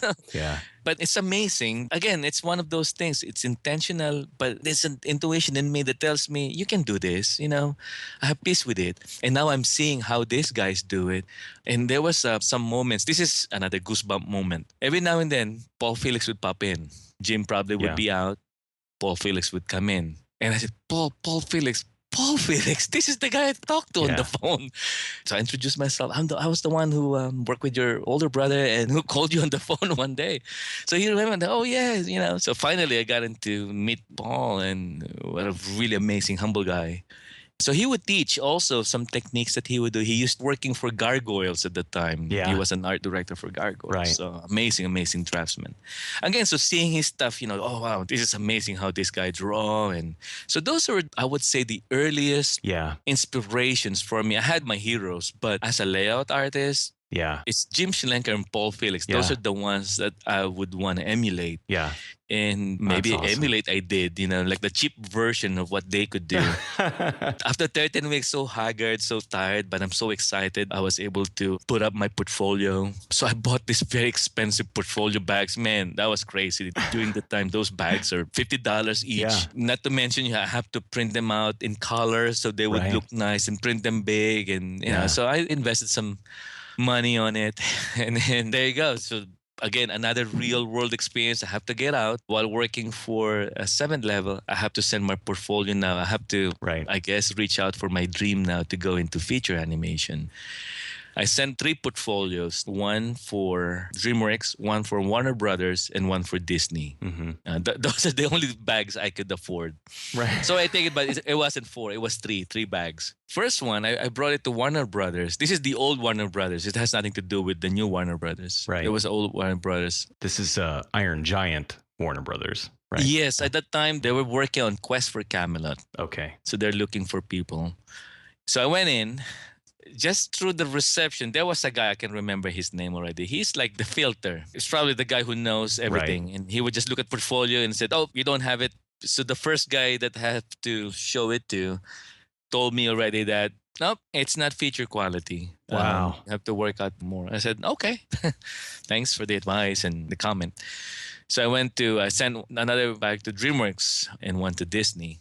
But it's amazing. Again, it's one of those things. It's intentional, but there's an intuition in me that tells me, you can do this. I have peace with it. And now I'm seeing how these guys do it. And there was some moments. This is another goosebump moment. Every now and then, Paul Felix would pop in. Jim probably would be out. Paul Felix would come in. And I said, Paul Felix, this is the guy I talked to on the phone. So I introduced myself. I was the one who worked with your older brother and who called you on the phone one day. So he remembered, So finally I got to meet Paul, and what a really amazing, humble guy. So he would teach also some techniques that he would do. He used working for Gargoyles at the time. Yeah. He was an art director for Gargoyles. Right. So amazing draftsman. Again, so seeing his stuff, oh wow, this is amazing how this guy draw. And so those are, I would say, the earliest inspirations for me. I had my heroes, but as a layout artist, it's Jim Schlenker and Paul Felix. Those are the ones that I would want to emulate. Yeah. And maybe emulate I did, like the cheap version of what they could do. After 13 weeks, so haggard, so tired, but I'm so excited. I was able to put up my portfolio. So I bought these very expensive portfolio bags. Man, that was crazy. During the time, those bags are $50 each. Yeah. Not to mention, you have to print them out in color so they would look nice and print them big. And, so I invested some money on it. And there you go. So again, another real world experience. I have to get out while working for a 7th level. I have to send my portfolio now. I have to, I guess, reach out for my dream now to go into feature animation. I sent 3 portfolios, one for DreamWorks, one for Warner Brothers, and one for Disney. Those are the only bags I could afford. Right. So I take it, but it wasn't 4. It was 3 bags. First one, I brought it to Warner Brothers. This is the old Warner Brothers. It has nothing to do with the new Warner Brothers. Right. It was old Warner Brothers. This is Iron Giant Warner Brothers, right? Yes, at that time, they were working on Quest for Camelot. Okay. So they're looking for people. So I went in. just through the reception, there was a guy, I can remember his name already. He's like the filter. It's probably the guy who knows everything. Right. And he would just look at portfolio and said, oh, you don't have it. So the first guy that I have to show it to told me already that, nope, it's not feature quality. Wow. You have to work out more. I said, okay, thanks for the advice and the comment. So I sent another back to DreamWorks and one to Disney.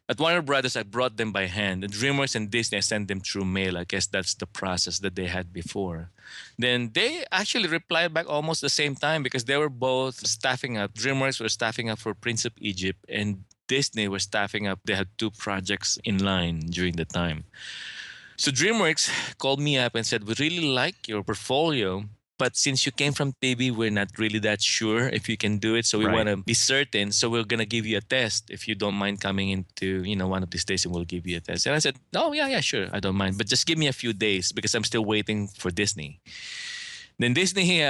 At Warner Brothers, I brought them by hand. At DreamWorks and Disney, I sent them through mail. I guess that's the process that they had before. Then they actually replied back almost the same time because they were both staffing up. DreamWorks were staffing up for Prince of Egypt, and Disney were staffing up. They had 2 projects in line during the time. So DreamWorks called me up and said, we really like your portfolio, but since you came from TV, we're not really that sure if you can do it. So we want to be certain. So we're going to give you a test. If you don't mind coming into, one of these days, and we'll give you a test. And I said, oh, yeah, sure. I don't mind. But just give me a few days because I'm still waiting for Disney. Then Disney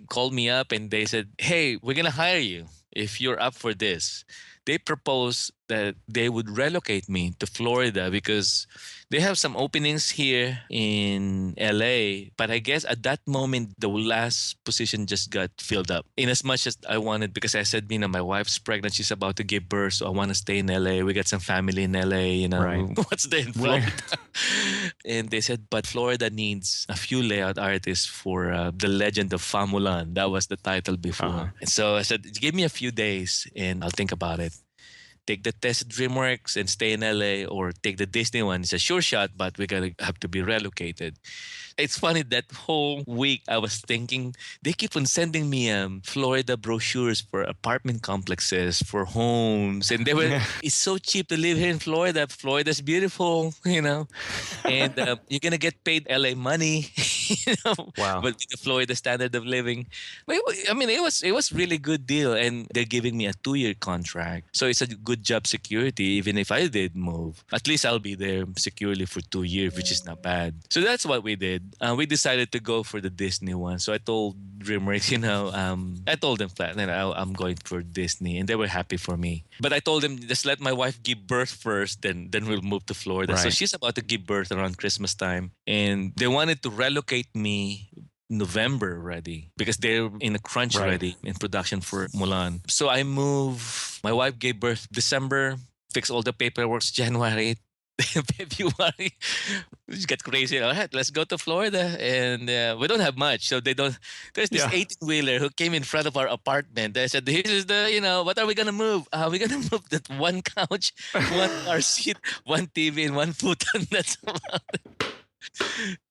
called me up and they said, hey, we're going to hire you if you're up for this. They proposed that they would relocate me to Florida because they have some openings here in LA. But I guess at that moment, the last position just got filled up. In as much as I wanted, because I said, my wife's pregnant, she's about to give birth, so I want to stay in LA. We got some family in LA, what's there in Florida? Right. And they said, but Florida needs a few layout artists for The Legend of Fa Mulan. That was the title before. Uh-huh. And so I said, give me a few days and I'll think about it. Take the test at DreamWorks and stay in LA, or take the Disney one. It's a sure shot, but we're going to have to be relocated. It's funny, that whole week I was thinking, they keep on sending me Florida brochures for apartment complexes, for homes. And they were, it's so cheap to live here in Florida. Florida's beautiful, and you're going to get paid LA money. Wow. But the Florida standard of living. But it was really good deal. And they're giving me a 2-year contract. So it's a good job security. Even if I did move, at least I'll be there securely for 2 years, which is not bad. So that's what we did. We decided to go for the Disney one. So I told DreamWorks, I told them flat, I'm going for Disney, and they were happy for me. But I told them, just let my wife give birth first, then we'll move to Florida. Right. So she's about to give birth around Christmas time, and they wanted to relocate me November already because they're in a crunch already in production for Mulan. So I moved. My wife gave birth December, fix all the paperwork January. February, we just got crazy. All right, let's go to Florida, and we don't have much, so there's this 18-wheeler who came in front of our apartment. They said, "This is the, what are we gonna move? We're gonna move that one couch, one car seat, one TV, and one futon." That's about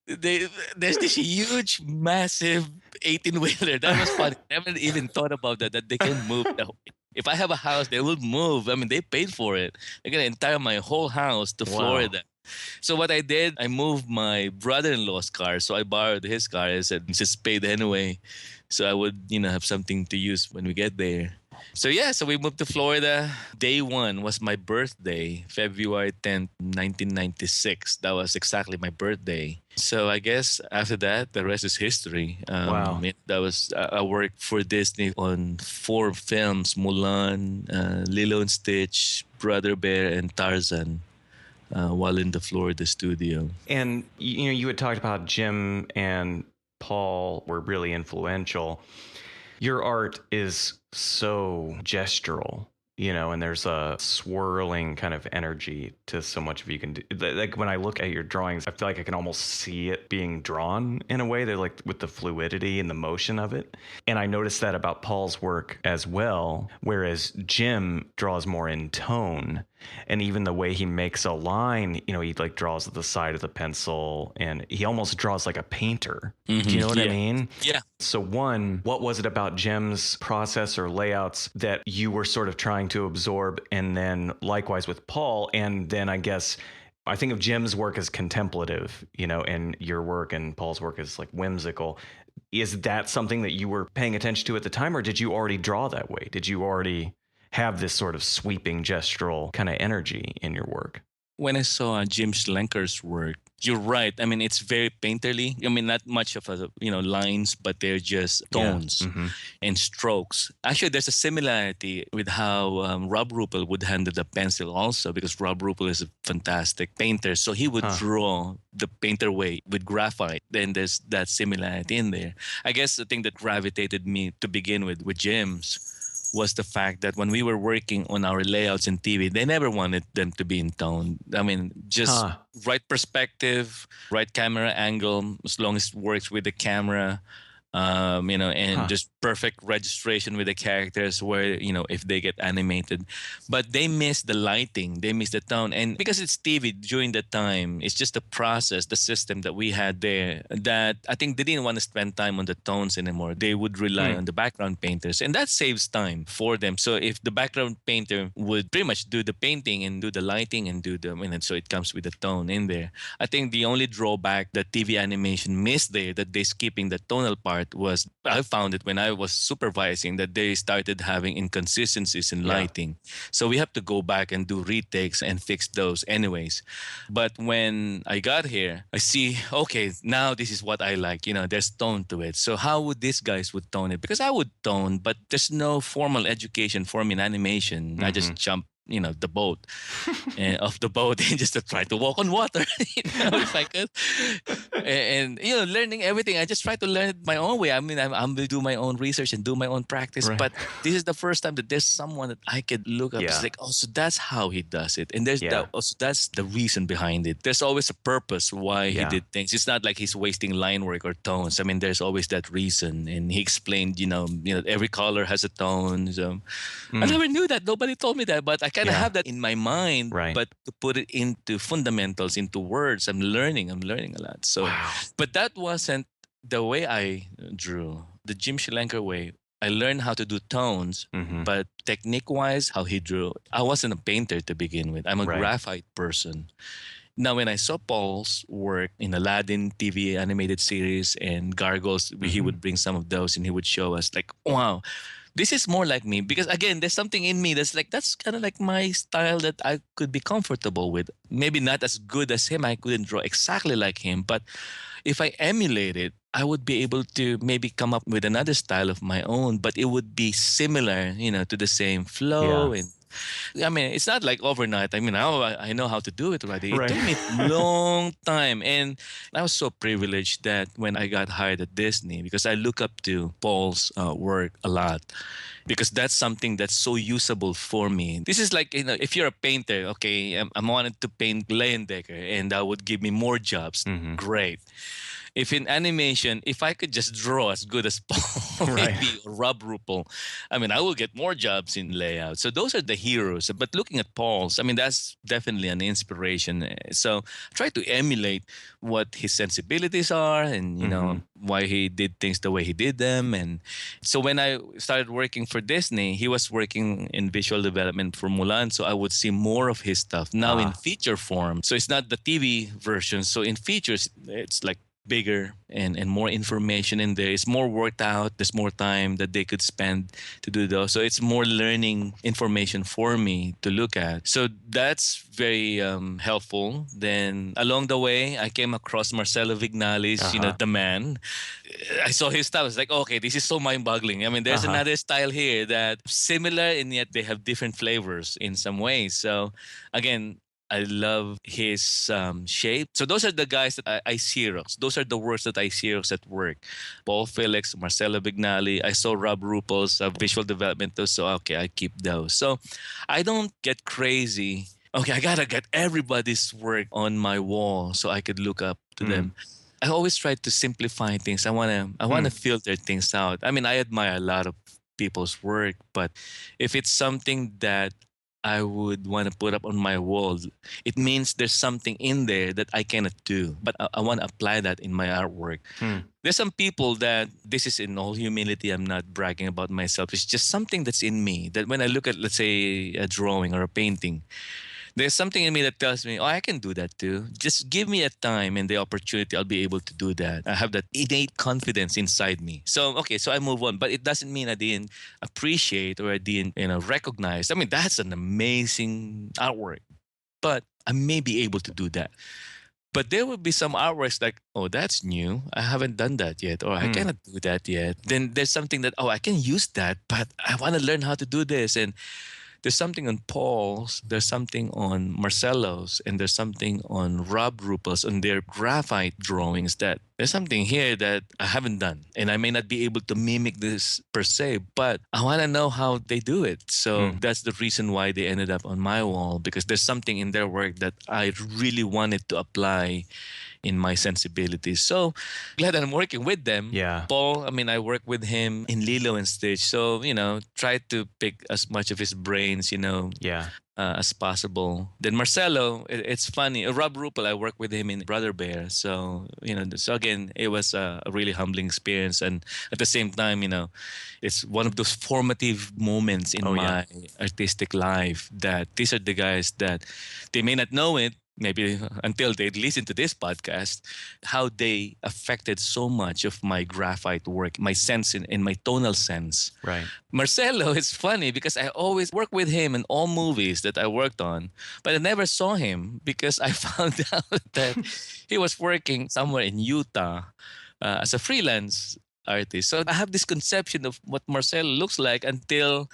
it. There's this huge, massive 18-wheeler. That was funny. I haven't even thought about that they can move. If I have a house, they will move. They paid for it. They're going to entire my whole house to Florida. So what I did, I moved my brother-in-law's car. So I borrowed his car. I said, it's just paid anyway. So I would, have something to use when we get there. So we moved to Florida. Day 1 was my birthday, February 10th, 1996. That was exactly my birthday. So I guess after that, the rest is history. Wow. That was, I worked for Disney on 4 films, Mulan, Lilo and Stitch, Brother Bear, and Tarzan, while in the Florida studio. And, you had talked about Jim and Paul were really influential. Your art is so gestural, and there's a swirling kind of energy to so much of you can do. Like when I look at your drawings, I feel like I can almost see it being drawn in a way. They're like with the fluidity and the motion of it. And I noticed that about Paul's work as well, whereas Jim draws more in tone. And even the way he makes a line, he like draws at the side of the pencil, and he almost draws like a painter. Mm-hmm. Do you know what I mean? Yeah. So one, what was it about Jim's process or layouts that you were sort of trying to absorb? And then likewise with Paul. And then I think of Jim's work as contemplative, and your work and Paul's work is like whimsical. Is that something that you were paying attention to at the time, or did you already draw that way? Did you already have this sort of sweeping gestural kind of energy in your work? When I saw Jim Schlenker's work, You're right. I mean, it's very painterly. I mean, not much of a, lines, but they're just tones and strokes. Actually, there's a similarity with how Rob Ruppel would handle the pencil also, because Rob Ruppel is a fantastic painter. So he would draw the painter way with graphite. Then there's that similarity in there. I guess the thing that gravitated me to begin with Jim's was the fact that when we were working on our layouts in TV, they never wanted them to be in tone. I mean, just right perspective, right camera angle, as long as it works with the camera, and just perfect registration with the characters where, if they get animated. But they miss the lighting, they miss the tone. And because it's TV during that time, it's just the process, the system that we had there that I think they didn't want to spend time on the tones anymore. They would rely on the background painters, and that saves time for them. So if the background painter would pretty much do the painting and do the lighting and so it comes with the tone in there. I think the only drawback that TV animation missed there, that they skipping the tonal part, was I found it when I was supervising that they started having inconsistencies in lighting. So we have to go back and do retakes and fix those anyways. But when I got here, I see, okay, now this is what I like. There's tone to it. So how would these guys would tone it? Because I would tone, but there's no formal education for me in animation. I just jump the boat and off the boat and just to try to walk on water, if I could. And learning everything. I just try to learn it my own way. I mean, I'm going to do my own research and do my own practice. Right. But this is the first time that there's someone that I could look up. Yeah. It's like, oh, so that's how he does it. And that's the reason behind it. There's always a purpose why he did things. It's not like he's wasting line work or tones. I mean, there's always that reason. And he explained, every color has a tone. So I never knew that. Nobody told me that, but I kind of have that in my mind, but to put it into fundamentals, into words, I'm learning a lot. So, but that wasn't the way I drew. The Jim Schlenker way, I learned how to do tones, but technique-wise, how he drew, I wasn't a painter to begin with. I'm a graphite person. Now, when I saw Paul's work in Aladdin TV animated series and Gargoyles, he would bring some of those and he would show us like, wow, this is more like me. Because again, there's something in me that's kind of like my style that I could be comfortable with. Maybe not as good as him. I couldn't draw exactly like him. But if I emulate it, I would be able to maybe come up with another style of my own, but it would be similar, to the same flow. And I mean, it's not like overnight. I mean, I know how to do it already. It took me a long time. And I was so privileged that when I got hired at Disney, because I look up to Paul's work a lot, because that's something that's so usable for me. This is like, if you're a painter, okay, I wanted to paint Leyendecker and that would give me more jobs. Great. If in animation, if I could just draw as good as Paul, maybe or Rob Ruppel, I mean, I will get more jobs in layout. So those are the heroes. But looking at Paul's, I mean, that's definitely an inspiration. So I try to emulate what his sensibilities are and, why he did things the way he did them. And so when I started working for Disney, he was working in visual development for Mulan. So I would see more of his stuff now in feature form. So it's not the TV version. So in features, it's like bigger and more information in there. It's more worked out. There's more time that they could spend to do those. So it's more learning information for me to look at. So that's very helpful. Then along the way, I came across Marcelo Vignali's, the man. I saw his style. I was like, okay, this is so mind-boggling. I mean, there's another style here that's similar and yet they have different flavors in some ways. So again, I love his shape. So those are the guys that I Xerox. Those are the works that I Xerox at work. Paul Felix, Marcelo Vignali. I saw Rob Ruppel's visual development too. So, okay, I keep those. So I don't get crazy. Okay, I got to get everybody's work on my wall so I could look up to them. I always try to simplify things. I want to filter things out. I mean, I admire a lot of people's work, but if it's something that I would want to put up on my wall, it means there's something in there that I cannot do, but I want to apply that in my artwork. There's some people that, this is in all humility, I'm not bragging about myself. It's just something that's in me that when I look at, let's say, a drawing or a painting, there's something in me that tells me, oh, I can do that too. Just give me a time and the opportunity, I'll be able to do that. I have that innate confidence inside me. So, okay, so I move on. But it doesn't mean I didn't appreciate or I didn't, recognize. I mean, that's an amazing artwork. But I may be able to do that. But there would be some artworks like, oh, that's new. I haven't done that yet, or I cannot do that yet. Then there's something that, oh, I can use that, but I want to learn how to do this. And there's something on Paul's, there's something on Marcelo's, and there's something on Rob Ruppel's on their graphite drawings that there's something here that I haven't done. And I may not be able to mimic this per se, but I want to know how they do it. So that's the reason why they ended up on my wall, because there's something in their work that I really wanted to apply in my sensibilities. So glad that I'm working with them. Yeah. Paul, I mean, I work with him in Lilo and Stitch. So, try to pick as much of his brains, Yeah. as possible. Then Marcelo, it's funny. Rob Ruppel, I work with him in Brother Bear. So, so again, it was a really humbling experience. And at the same time, it's one of those formative moments in my artistic life that these are the guys that they may not know it, maybe until they listen to this podcast, how they affected so much of my graphite work, my sense in my tonal sense. Right. Marcelo, it's funny because I always work with him in all movies that I worked on, but I never saw him because I found out that he was working somewhere in Utah as a freelance artist. So I have this conception of what Marcelo looks like until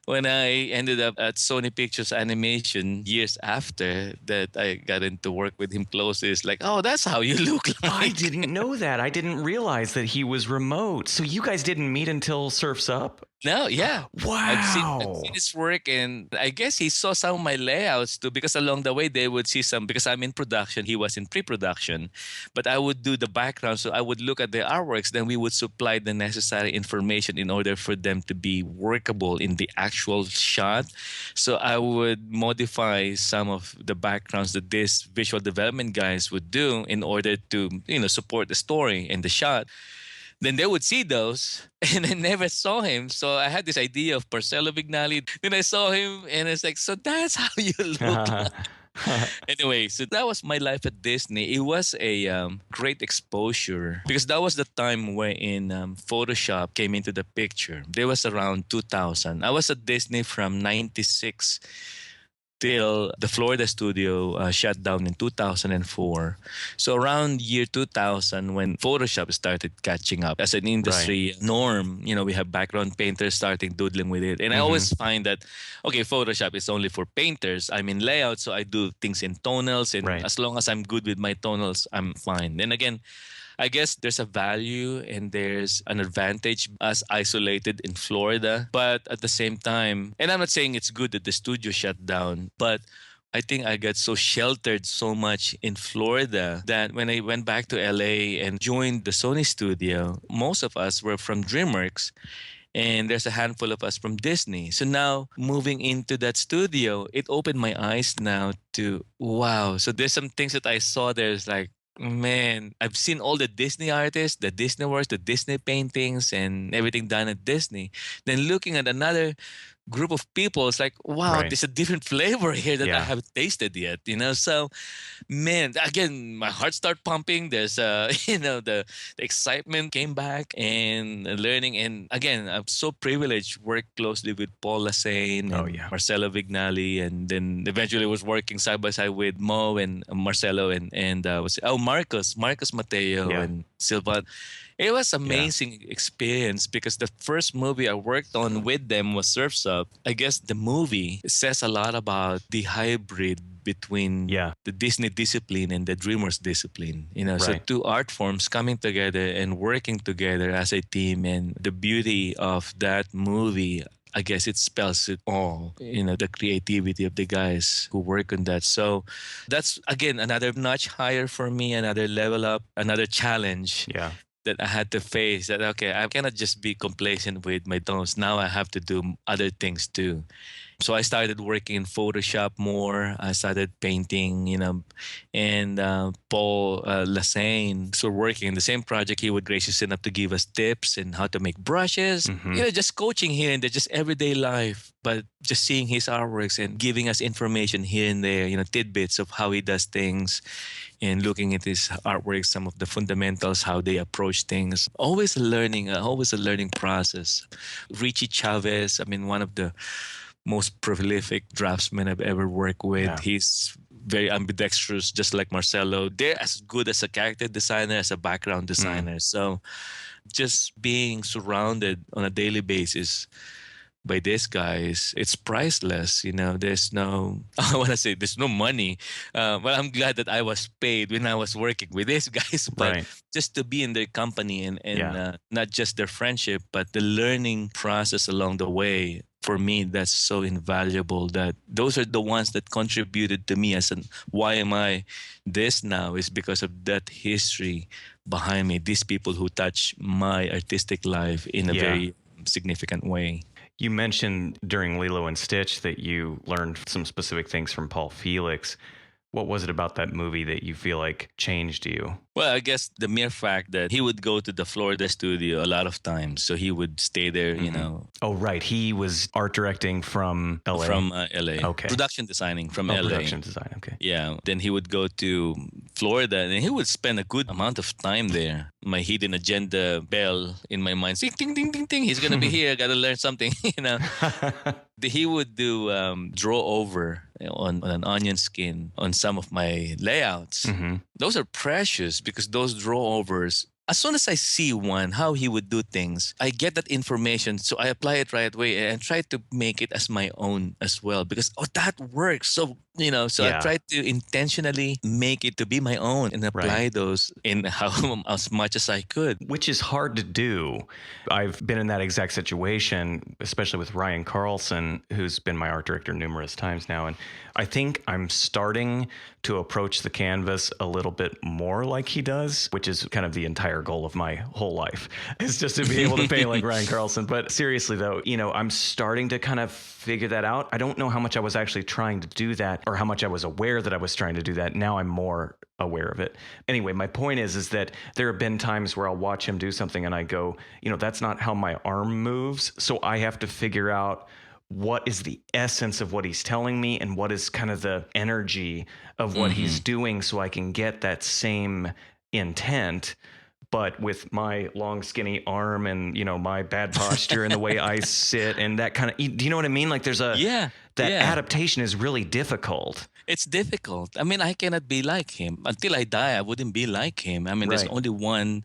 when I ended up at Sony Pictures Animation years after that I got into work with him closely. It's like, oh, that's how you look like. I didn't know that. I didn't realize that he was remote. So you guys didn't meet until Surf's Up? No, yeah. Wow. I've seen his work, and I guess he saw some of my layouts too, because along the way they would see some, because I'm in production, he was in pre-production, but I would do the background. So I would look at the artworks, then we would supply the necessary information in order for them to be workable in the actual shot. So I would modify some of the backgrounds that these visual development guys would do in order to, support the story and the shot. Then they would see those, and I never saw him. So I had this idea of Marcelo Vignali. Then I saw him, and it's like, so that's how you look like. Anyway, so that was my life at Disney. It was a great exposure because that was the time wherein Photoshop came into the picture. There was around 2000. I was at Disney from 96 till the Florida studio shut down in 2004. So around year 2000, when Photoshop started catching up as an industry norm, we have background painters starting doodling with it. And I always find that, okay, Photoshop is only for painters. I'm in layout, so I do things in tonals. And as long as I'm good with my tonals, I'm fine. Then again, I guess there's a value and there's an advantage as isolated in Florida. But at the same time, and I'm not saying it's good that the studio shut down, but I think I got so sheltered so much in Florida that when I went back to LA and joined the Sony studio, most of us were from DreamWorks. And there's a handful of us from Disney. So now moving into that studio, it opened my eyes now to, wow. So there's some things that I saw there's like, man, I've seen all the Disney artists, the Disney works, the Disney paintings, and everything done at Disney. Then looking at another group of people, it's like, wow, there's a different flavor here that I haven't tasted yet, So, man, again, my heart started pumping. There's, the excitement came back and learning. And again, I'm so privileged, worked closely with Paul Lassane and Marcelo Vignali. And then eventually was working side by side with Mo and Marcelo and Marcos Mateo and Silva. It was amazing experience because the first movie I worked on with them was Surf's Up. I guess the movie says a lot about the hybrid between the Disney discipline and the DreamWorks discipline. So two art forms coming together and working together as a team, and the beauty of that movie, I guess it spells it all, the creativity of the guys who work on that. So that's, again, another notch higher for me, another level up, another challenge that I had to face. That, okay, I cannot just be complacent with my tones. Now I have to do other things too. So I started working in Photoshop more. I started painting, and Paul Lassane, so working in the same project, he would gracious enough to give us tips and how to make brushes. Just coaching here and there, just everyday life. But just seeing his artworks and giving us information here and there, tidbits of how he does things, and looking at his artwork, some of the fundamentals, how they approach things. Always a learning process. Richie Chavez, one of the most prolific draftsmen I've ever worked with. He's very ambidextrous, just like Marcelo. They're as good as a character designer as a background designer. So just being surrounded on a daily basis by these guys, it's priceless. There's no, I want to say there's no money. But I'm glad that I was paid when I was working with these guys. But just to be in their company and not just their friendship, but the learning process along the way, for me, that's so invaluable. That those are the ones that contributed to me as an why am I this now is because of that history behind me. These people who touch my artistic life in a very significant way. You mentioned during Lilo and Stitch that you learned some specific things from Paul Felix. What was it about that movie that you feel like changed you? Well, I guess the mere fact that he would go to the Florida studio a lot of times. So he would stay there, Oh, right. He was art directing from LA. From LA. Okay. Production designing from LA. Production design. Okay. Yeah. Then he would go to Florida and he would spend a good amount of time there. My hidden agenda bell in my mind, ding, ding, ding, ding, ding. He's going to be here. Got to learn something, He would do draw over on an onion skin on some of my layouts. Those are precious because those draw overs, as soon as I see one, how he would do things, I get that information. So I apply it right away and try to make it as my own as well because, that works. So, I try to intentionally make it to be my own and apply those in how as much as I could. Which is hard to do. I've been in that exact situation, especially with Ryan Carlson, who's been my art director numerous times now. And I think I'm starting to approach the canvas a little bit more like he does, which is kind of the entire goal of my whole life, is just to be able to paint like Ryan Carlson. But seriously, though, I'm starting to kind of figure that out. I don't know how much I was actually trying to do that or how much I was aware that I was trying to do that. Now I'm more aware of it. Anyway, my point is that there have been times where I'll watch him do something and I go, that's not how my arm moves. So I have to figure out what is the essence of what he's telling me and what is kind of the energy of what he's doing so I can get that same intent, but with my long skinny arm and my bad posture and the way I sit and that kind of, do you know what I mean? Like there's adaptation is really difficult. It's difficult. I mean, I cannot be like him. Until I die, I wouldn't be like him. I mean, there's only one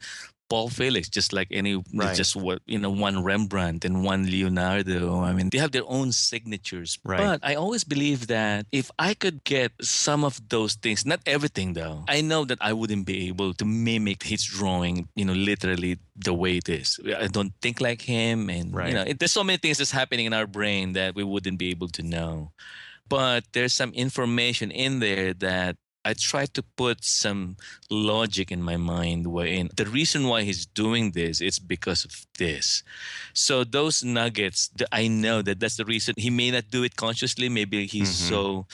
Paul Felix, just like just one Rembrandt and one Leonardo. I mean, they have their own signatures. Right. But I always believe that if I could get some of those things, not everything though, I know that I wouldn't be able to mimic his drawing, literally the way it is. I don't think like him. And, there's so many things that's happening in our brain that we wouldn't be able to know. But there's some information in there that I try to put some logic in my mind wherein the reason why he's doing this is because of this. So those nuggets, I know that that's the reason. He may not do it consciously. Maybe he's or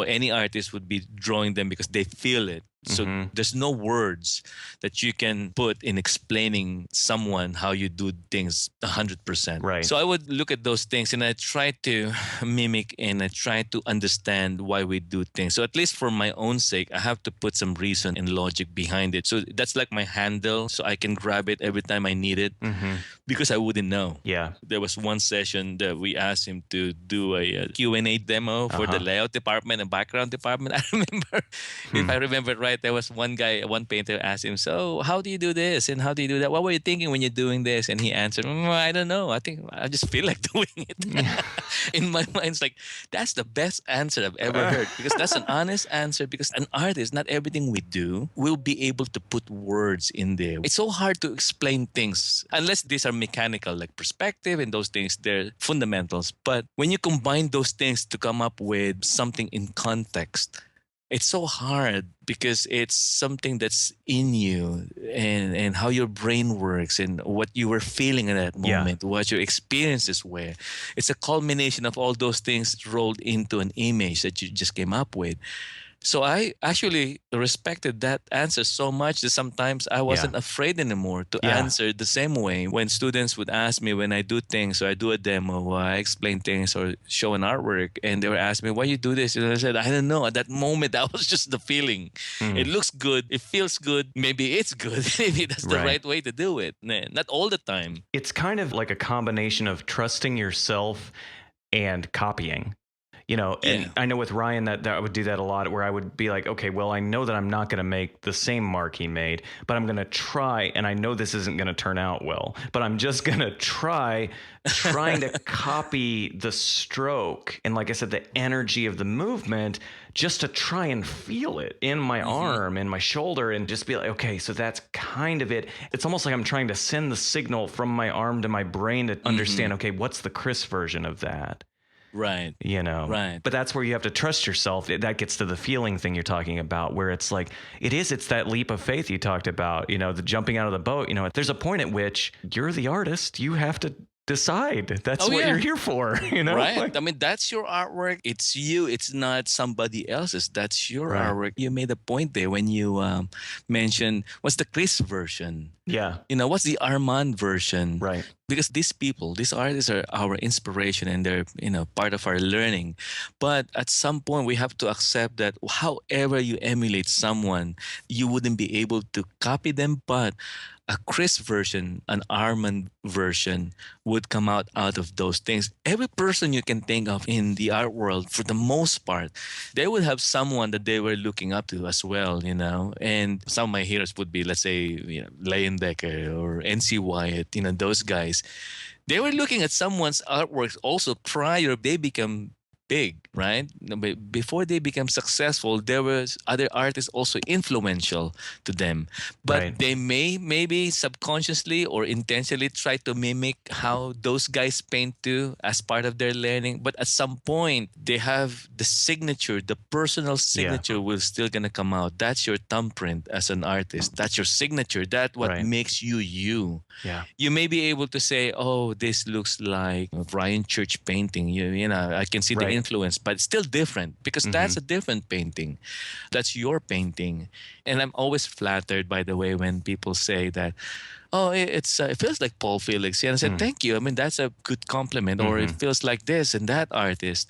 any artist would be drawing them because they feel it. So there's no words that you can put in explaining someone how you do things 100%. Right. So I would look at those things and I try to mimic and I try to understand why we do things. So at least for my own sake, I have to put some reason and logic behind it. So that's like my handle. So I can grab it every time I need it because I wouldn't know. Yeah. There was one session that we asked him to do a Q&A demo for the layout department and background department. I remember, if I remember right, there was one painter asked him, so how do you do this and how do you do that? What were you thinking when you're doing this? And he answered, I don't know. I think I just feel like doing it. In my mind, it's like, that's the best answer I've ever heard because that's an honest answer because an artist, not everything we do will be able to put words in there. It's so hard to explain things unless these are mechanical, like perspective and those things, they're fundamentals. But when you combine those things to come up with something in context, it's so hard because it's something that's in you and how your brain works and what you were feeling at that moment, what your experiences were. It's a culmination of all those things rolled into an image that you just came up with. So I actually respected that answer so much that sometimes I wasn't afraid anymore to answer the same way. When students would ask me when I do things or I do a demo or I explain things or show an artwork and they were asking me, why you do this? And I said, I don't know. At that moment, that was just the feeling. It looks good. It feels good. Maybe it's good. Maybe that's the right way to do it. Not all the time. It's kind of like a combination of trusting yourself and copying. And I know with Ryan that I would do that a lot, where I would be like, okay, well, I know that I'm not going to make the same mark he made, but I'm going to try. And I know this isn't going to turn out well, but I'm just going to trying to copy the stroke. And like I said, the energy of the movement, just to try and feel it in my arm, in my shoulder, and just be like, okay, so that's kind of it. It's almost like I'm trying to send the signal from my arm to my brain to understand, okay, what's the Chris version of that? Right. Right. But that's where you have to trust yourself. That gets to the feeling thing you're talking about, where it's like, it's that leap of faith you talked about, the jumping out of the boat. There's a point at which you're the artist. You have to decide. That's what you're here for, Right. I mean, that's your artwork. It's you. It's not somebody else's. That's your artwork. You made a point there when you mentioned, what's the Chris version? Yeah. What's the Armand version? Right. Because these people, these artists are our inspiration, and they're, part of our learning. But at some point, we have to accept that however you emulate someone, you wouldn't be able to copy them, but a Chris version, an Armand version would come out of those things. Every person you can think of in the art world, for the most part, they would have someone that they were looking up to as well, And some of my heroes would be, let's say, Leyendecker or N.C. Wyatt, those guys. They were looking at someone's artworks also prior they become big, right? Before they become successful, there was other artists also influential to them. But they maybe subconsciously or intentionally try to mimic how those guys paint too as part of their learning. But at some point, they have the signature, the personal signature will still gonna come out. That's your thumbprint as an artist. That's your signature. That's what makes you you. Yeah. You may be able to say, oh, this looks like Ryan Church painting. I can see the influence, but it's still different because that's a different painting. That's your painting. And I'm always flattered, by the way, when people say that, oh, it feels like Paul Felix. And I said, thank you. I mean, that's a good compliment. Or it feels like this and that artist.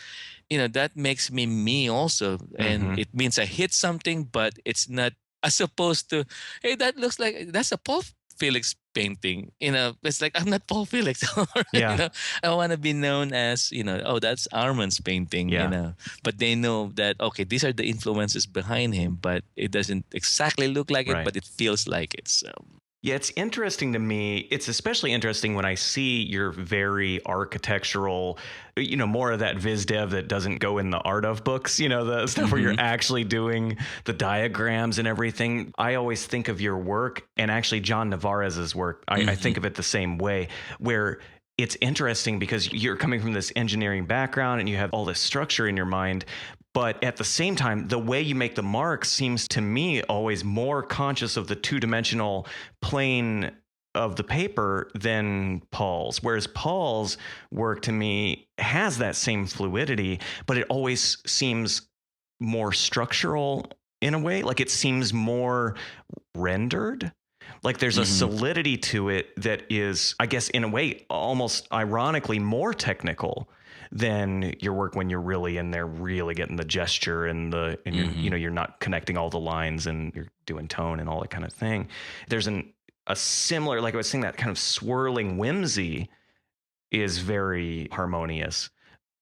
That makes me also. And it means I hit something, but it's not as opposed to, hey, that looks like, that's a Paul Felix painting. It's like, I'm not Paul Felix. I want to be known as, oh, that's Armand's painting, But they know that, okay, these are the influences behind him, but it doesn't exactly look like it, but it feels like it. So. Yeah, it's interesting to me. It's especially interesting when I see your very architectural, more of that viz dev that doesn't go in the art of books, the stuff where you're actually doing the diagrams and everything. I always think of your work, and actually John Navarez's work, I think of it the same way, where it's interesting because you're coming from this engineering background and you have all this structure in your mind. But at the same time, the way you make the marks seems to me always more conscious of the two-dimensional plane of the paper than Paul's. Whereas Paul's work to me has that same fluidity, but it always seems more structural in a way. Like it seems more rendered. Like there's a solidity to it that is, I guess, in a way, almost ironically more technical than your work when you're really in there, really getting the gesture and you're not connecting all the lines and you're doing tone and all that kind of thing. There's a similar, like I was saying, that kind of swirling whimsy is very harmonious.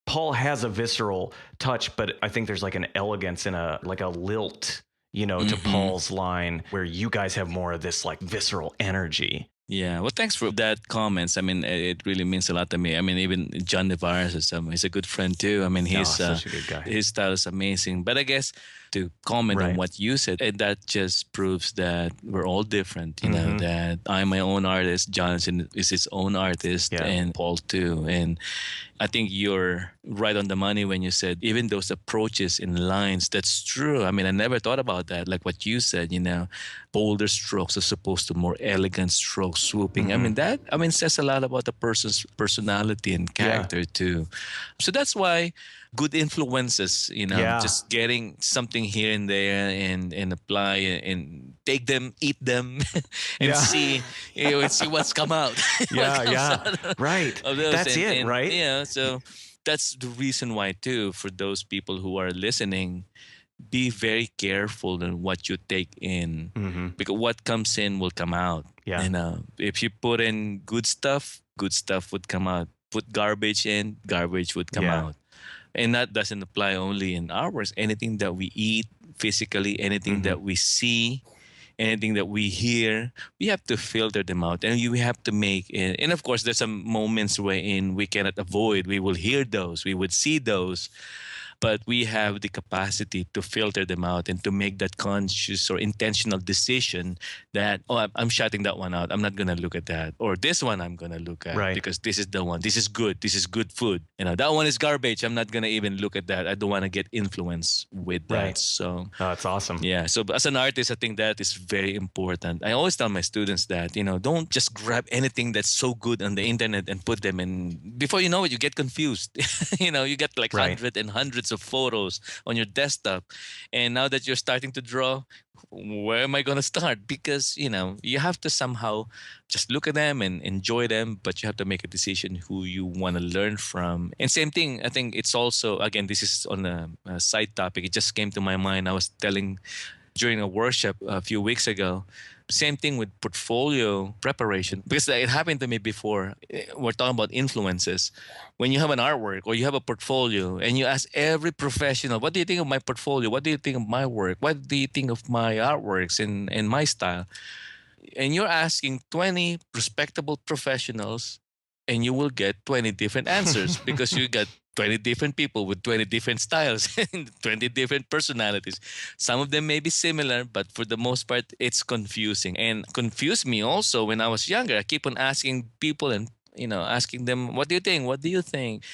Paul has a visceral touch, but I think there's like an elegance and a lilt, to Paul's line, where you guys have more of this like visceral energy. Yeah, well, thanks for that comments. I mean, it really means a lot to me. I mean, even John Navarez he's a good friend too. I mean, such a good guy. His style is amazing. But I guess to comment on what you said, and that just proves that we're all different. That I'm my own artist, Jonathan is his own artist, and Paul too. And I think you're right on the money when you said even those approaches in lines. That's true. I mean, I never thought about that. Like what you said, bolder strokes as opposed to more elegant strokes, swooping. I mean, that says a lot about the person's personality and character too. So that's why good influences, just getting something here and there and apply and take them, eat them, and see what's come out. Right. That's it, right? Yeah. So that's the reason why too, for those people who are listening, be very careful in what you take in, because what comes in will come out. Yeah. If you put in good stuff would come out. Put garbage in, garbage would come out. And that doesn't apply only in our works. Anything that we eat physically, anything that we see, anything that we hear, we have to filter them out, and we have to make it. And of course, there's some moments wherein we cannot avoid. We will hear those, we would see those, but we have the capacity to filter them out and to make that conscious or intentional decision that, oh, I'm shutting that one out. I'm not going to look at that. Or this one I'm going to look at because this is the one. This is good. This is good food. That one is garbage. I'm not going to even look at that. I don't want to get influenced with that. Right. So that's awesome. Yeah. So as an artist, I think that is very important. I always tell my students that, don't just grab anything that's so good on the internet and put them in. Before you know it, you get confused. You get like hundreds and hundreds of photos on your desktop, and now that you're starting to draw, where am I going to start? Because you have to somehow just look at them and enjoy them, but you have to make a decision who you want to learn from. And same thing, I think it's also, again, this is on a side topic, it just came to my mind. I was telling during a workshop a few weeks ago, same thing with portfolio preparation, because it happened to me before. We're talking about influences. When you have an artwork or you have a portfolio and you ask every professional, what do you think of my portfolio? What do you think of my work? What do you think of my artworks and my style? And you're asking 20 respectable professionals, and you will get 20 different answers because you got 20 different people with 20 different styles and 20 different personalities. Some of them may be similar, but for the most part, it's confusing. And confused me also when I was younger. I keep on asking people and, asking them, what do you think? What do you think?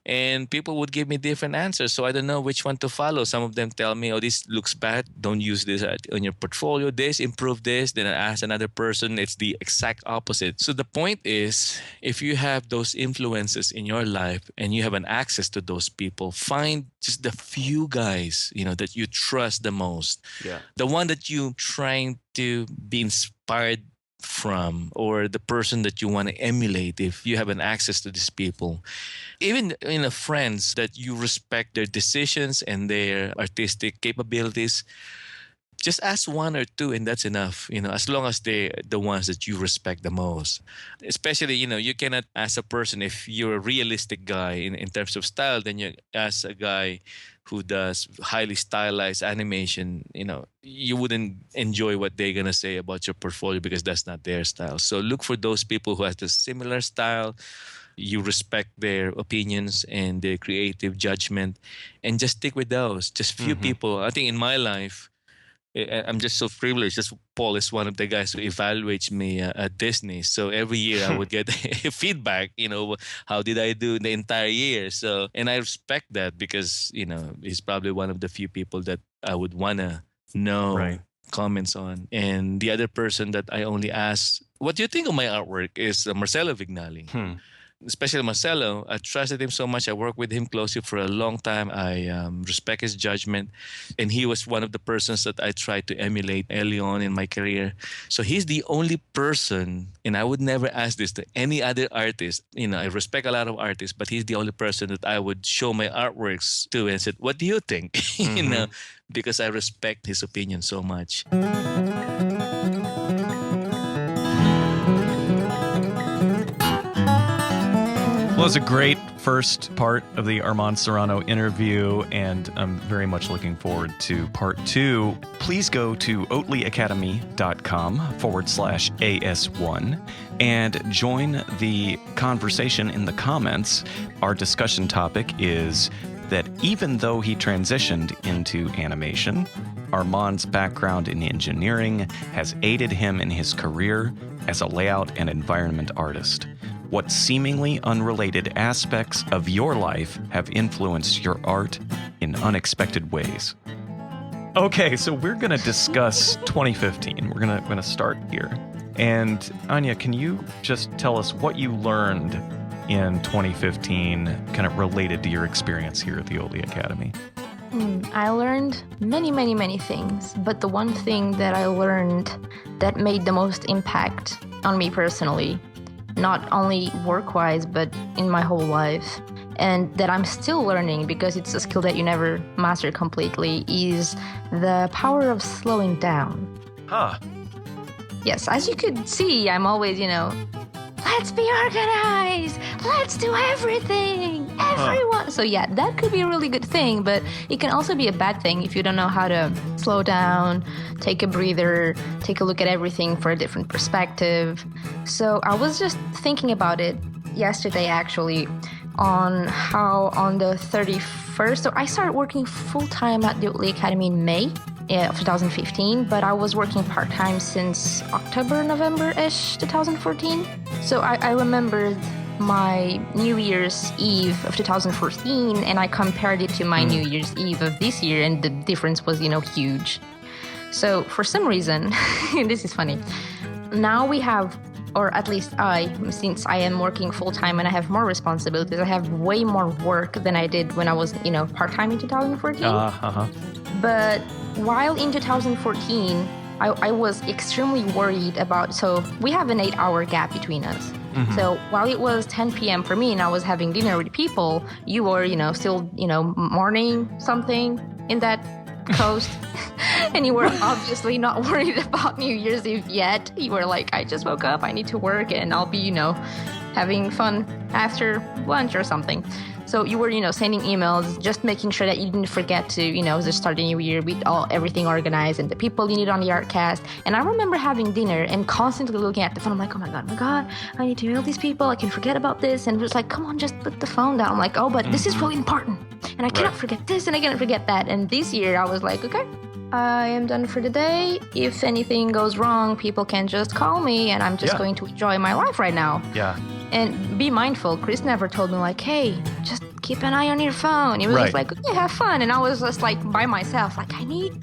And people would give me different answers. So I don't know which one to follow. Some of them tell me, oh, this looks bad. Don't use this on your portfolio. This, improve this. Then I ask another person. It's the exact opposite. So the point is, if you have those influences in your life and you have an access to those people, find just the few guys, that you trust the most. Yeah. The one that you trying to be inspired from, or the person that you want to emulate if you have an access to these people. Even friends that you respect their decisions and their artistic capabilities, just ask one or two and that's enough, as long as they're the ones that you respect the most. Especially, you cannot ask a person, if you're a realistic guy in terms of style, then you ask a guy who does highly stylized animation, you wouldn't enjoy what they're going to say about your portfolio because that's not their style. So look for those people who have the similar style. You respect their opinions and their creative judgment, and just stick with those. Just few people. I think in my life, I'm just so privileged. Just Paul is one of the guys who evaluates me at Disney. So every year I would get feedback, how did I do the entire year? So, and I respect that because, he's probably one of the few people that I would want to know comments on. And the other person that I only ask, what do you think of my artwork, is Marcelo Vignali. Especially Marcelo, I trusted him so much. I worked with him closely for a long time. I respect his judgment. And he was one of the persons that I tried to emulate early on in my career. So he's the only person, and I would never ask this to any other artist. I respect a lot of artists, but he's the only person that I would show my artworks to and said, what do you think? Because I respect his opinion so much. Well, it was a great first part of the Armand Serrano interview, and I'm very much looking forward to part 2. Please go to oatleyacademy.com/AS1 and join the conversation in the comments. Our discussion topic is that even though he transitioned into animation, Armand's background in engineering has aided him in his career as a layout and environment artist. What seemingly unrelated aspects of your life have influenced your art in unexpected ways? Okay, so we're going to discuss 2015. We're going to start here. And Anya, can you just tell us what you learned in 2015 kind of related to your experience here at the Oatley Academy? I learned many things, but the one thing that I learned that made the most impact on me personally, not only work-wise, but in my whole life, and that I'm still learning because it's a skill that you never master completely, is the power of slowing down. Huh. Yes, as you could see, I'm always, let's be organized. Let's do everything. Everyone. So yeah, that could be a really good thing, but it can also be a bad thing if you don't know how to slow down, take a breather, take a look at everything for a different perspective. So I was just thinking about it yesterday, actually, on how on the 31st, so I started working full-time at the Oatly Academy in May of 2015, but I was working part-time since October, November-ish 2014. So I remembered my New Year's Eve of 2014, and I compared it to my New Year's Eve of this year, and the difference was, huge. So for some reason, this is funny, now we have, or at least since I am working full-time and I have more responsibilities, I have way more work than I did when I was, part-time in 2014. But while in 2014, I was extremely worried about, so we have an 8-hour gap between us. Mm-hmm. So while it was 10 p.m. for me and I was having dinner with people, you were, still, morning something in that coast. And you were obviously not worried about New Year's Eve yet. You were like, I just woke up, I need to work, and I'll be, having fun after lunch or something. So you were, sending emails, just making sure that you didn't forget to, just start the new year with everything organized and the people you need on the ArtCast. And I remember having dinner and constantly looking at the phone. I'm like, oh my God, I need to email these people. I can forget about this. And it was like, come on, just put the phone down. I'm like, oh, but this is really important. And I cannot forget this and I cannot forget that. And this year I was like, okay, I am done for the day. If anything goes wrong, people can just call me and I'm just going to enjoy my life right now. Yeah. And be mindful. Chris never told me like, hey, just keep an eye on your phone. He was just like, okay, have fun. And I was just like by myself, like I need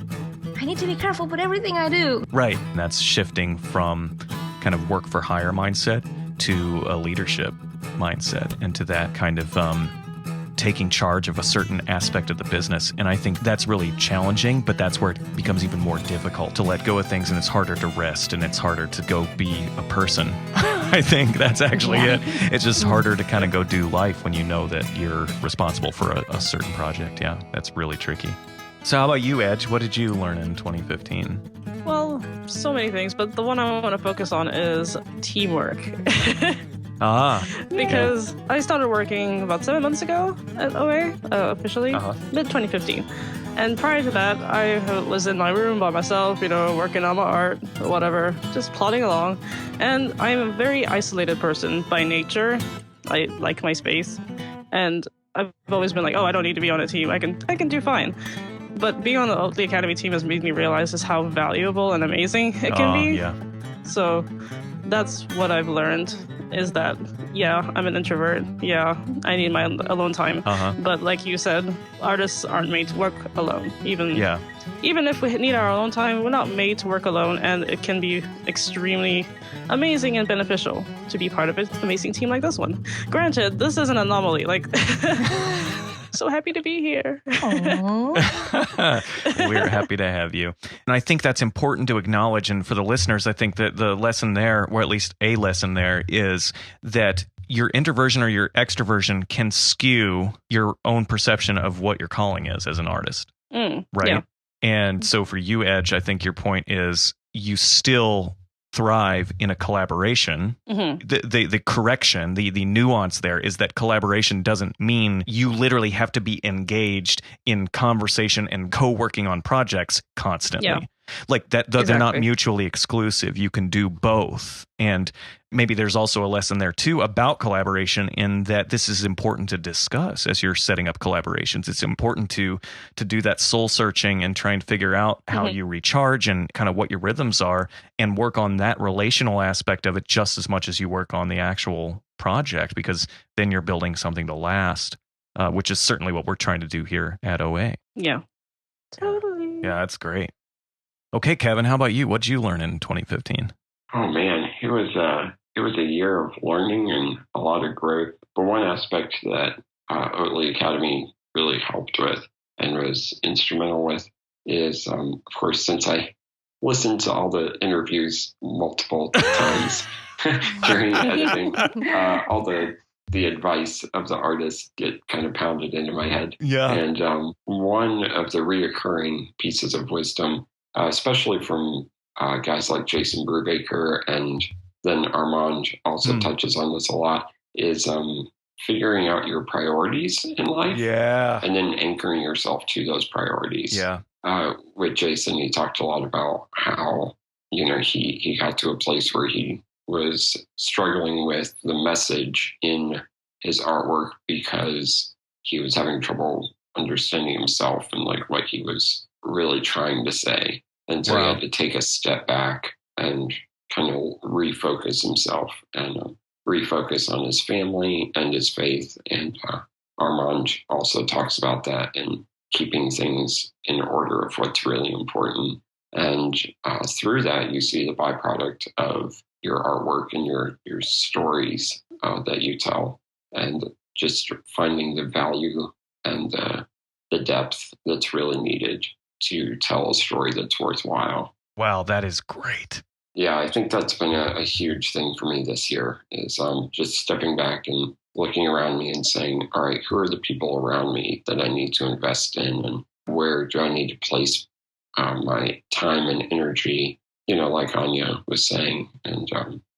to be careful with everything I do. Right. And that's shifting from kind of work for hire mindset to a leadership mindset and to that kind of taking charge of a certain aspect of the business. And I think that's really challenging, but that's where it becomes even more difficult to let go of things, and it's harder to rest and it's harder to go be a person. I think that's actually it. It's just harder to kind of go do life when you know that you're responsible for a certain project. Yeah, that's really tricky. So how about you, Edge? What did you learn in 2015? Well, so many things, but the one I want to focus on is teamwork. Because I started working about 7 months ago at OA, officially, mid-2015. And prior to that, I was in my room by myself, working on my art or whatever, just plodding along. And I'm a very isolated person by nature. I like my space. And I've always been like, oh, I don't need to be on a team. I can do fine. But being on the Academy team has made me realize just how valuable and amazing it can be. Yeah. So that's what I've learned. Is that, I'm an introvert. I need my alone time. But like you said, artists aren't made to work alone. Even if we need our alone time, we're not made to work alone, and it can be extremely amazing and beneficial to be part of an amazing team like this one. Granted, this is an anomaly. So happy to be here. We're happy to have you. And I think that's important to acknowledge. And for the listeners, I think that the lesson there, or at least a lesson there, is that your introversion or your extroversion can skew your own perception of what your calling is as an artist. Right? Yeah. And so for you, Edge, I think your point is you still thrive in a collaboration. The correction, the nuance there is that collaboration doesn't mean you literally have to be engaged in conversation and co-working on projects constantly. Yeah. Like that, they're not mutually exclusive. You can do both. And maybe there's also a lesson there too about collaboration, in that this is important to discuss as you're setting up collaborations. It's important to do that soul searching and try and figure out how you recharge and kind of what your rhythms are, and work on that relational aspect of it just as much as you work on the actual project, because then you're building something to last, which is certainly what we're trying to do here at OA. Yeah, totally. Yeah, that's great. Okay, Kevin, how about you? What did you learn in 2015? Oh man, it was a year of learning and a lot of growth. But one aspect that Oatly Academy really helped with and was instrumental with is, of course, since I listened to all the interviews multiple times during editing, all the advice of the artist get kind of pounded into my head. Yeah. And one of the reoccurring pieces of wisdom, especially from guys like Jason Brubaker and then Armand also touches on this a lot, is figuring out your priorities in life. Yeah. And then anchoring yourself to those priorities. Yeah. With Jason, he talked a lot about how, he got to a place where he was struggling with the message in his artwork because he was having trouble understanding himself and like what he was really trying to say. And so he had to take a step back and kind of refocus himself and refocus on his family and his faith. And Armand also talks about that and keeping things in order of what's really important. And through that, you see the byproduct of your artwork and your stories that you tell, and just finding the value and the depth that's really needed to tell a story that's worthwhile. Wow, that is great. Yeah, I think that's been a huge thing for me this year is just stepping back and looking around me and saying, all right, who are the people around me that I need to invest in, and where do I need to place my time and energy, like Anya was saying. And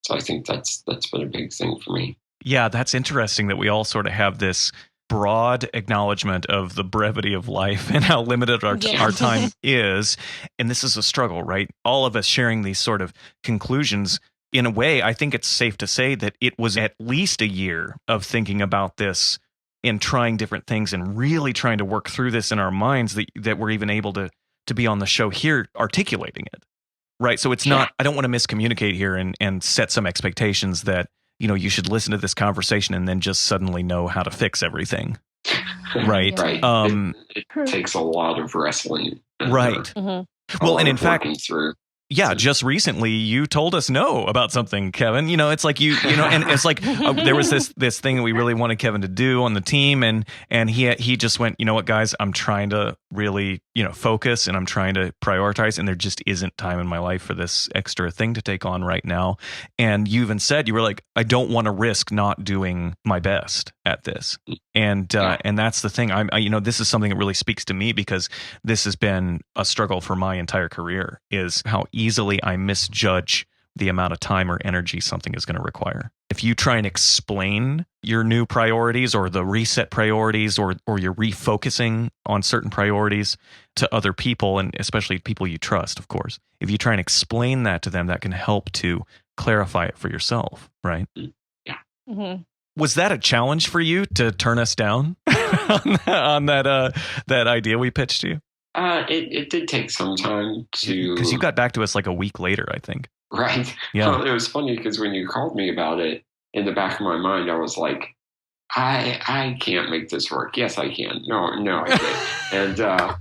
so I think that's been a big thing for me. Yeah, that's interesting that we all sort of have this broad acknowledgement of the brevity of life and how limited our time is. And this is a struggle, right? All of us sharing these sort of conclusions. In a way, I think it's safe to say that it was at least a year of thinking about this and trying different things and really trying to work through this in our minds that we're even able to be on the show here articulating it. Right. So it's not, I don't want to miscommunicate here and set some expectations that, you should listen to this conversation and then just suddenly know how to fix everything. Right. Right. It takes a lot of wrestling. Right. Well, and in fact, through. Yeah, just recently you told us no about something, Kevin. It's like and it's like there was this thing that we really wanted Kevin to do on the team, and he just went, you know what, guys, I'm trying to really focus and I'm trying to prioritize, and there just isn't time in my life for this extra thing to take on right now. And you even said, you were like, I don't want to risk not doing my best at this, and that's the thing. This is something that really speaks to me because this has been a struggle for my entire career, is how easily I misjudge the amount of time or energy something is going to require. If you try and explain your new priorities or the reset priorities or you're refocusing on certain priorities to other people, and especially people you trust, of course, if you try and explain that to them, that can help to clarify it for yourself, right? Yeah. Mm-hmm. Was that a challenge for you to turn us down on that idea we pitched to you? It did take some time to... Because you got back to us like a week later, I think. Right. Yeah. Well, it was funny because when you called me about it, in the back of my mind, I was like, I can't make this work. Yes, I can. No, I can't. And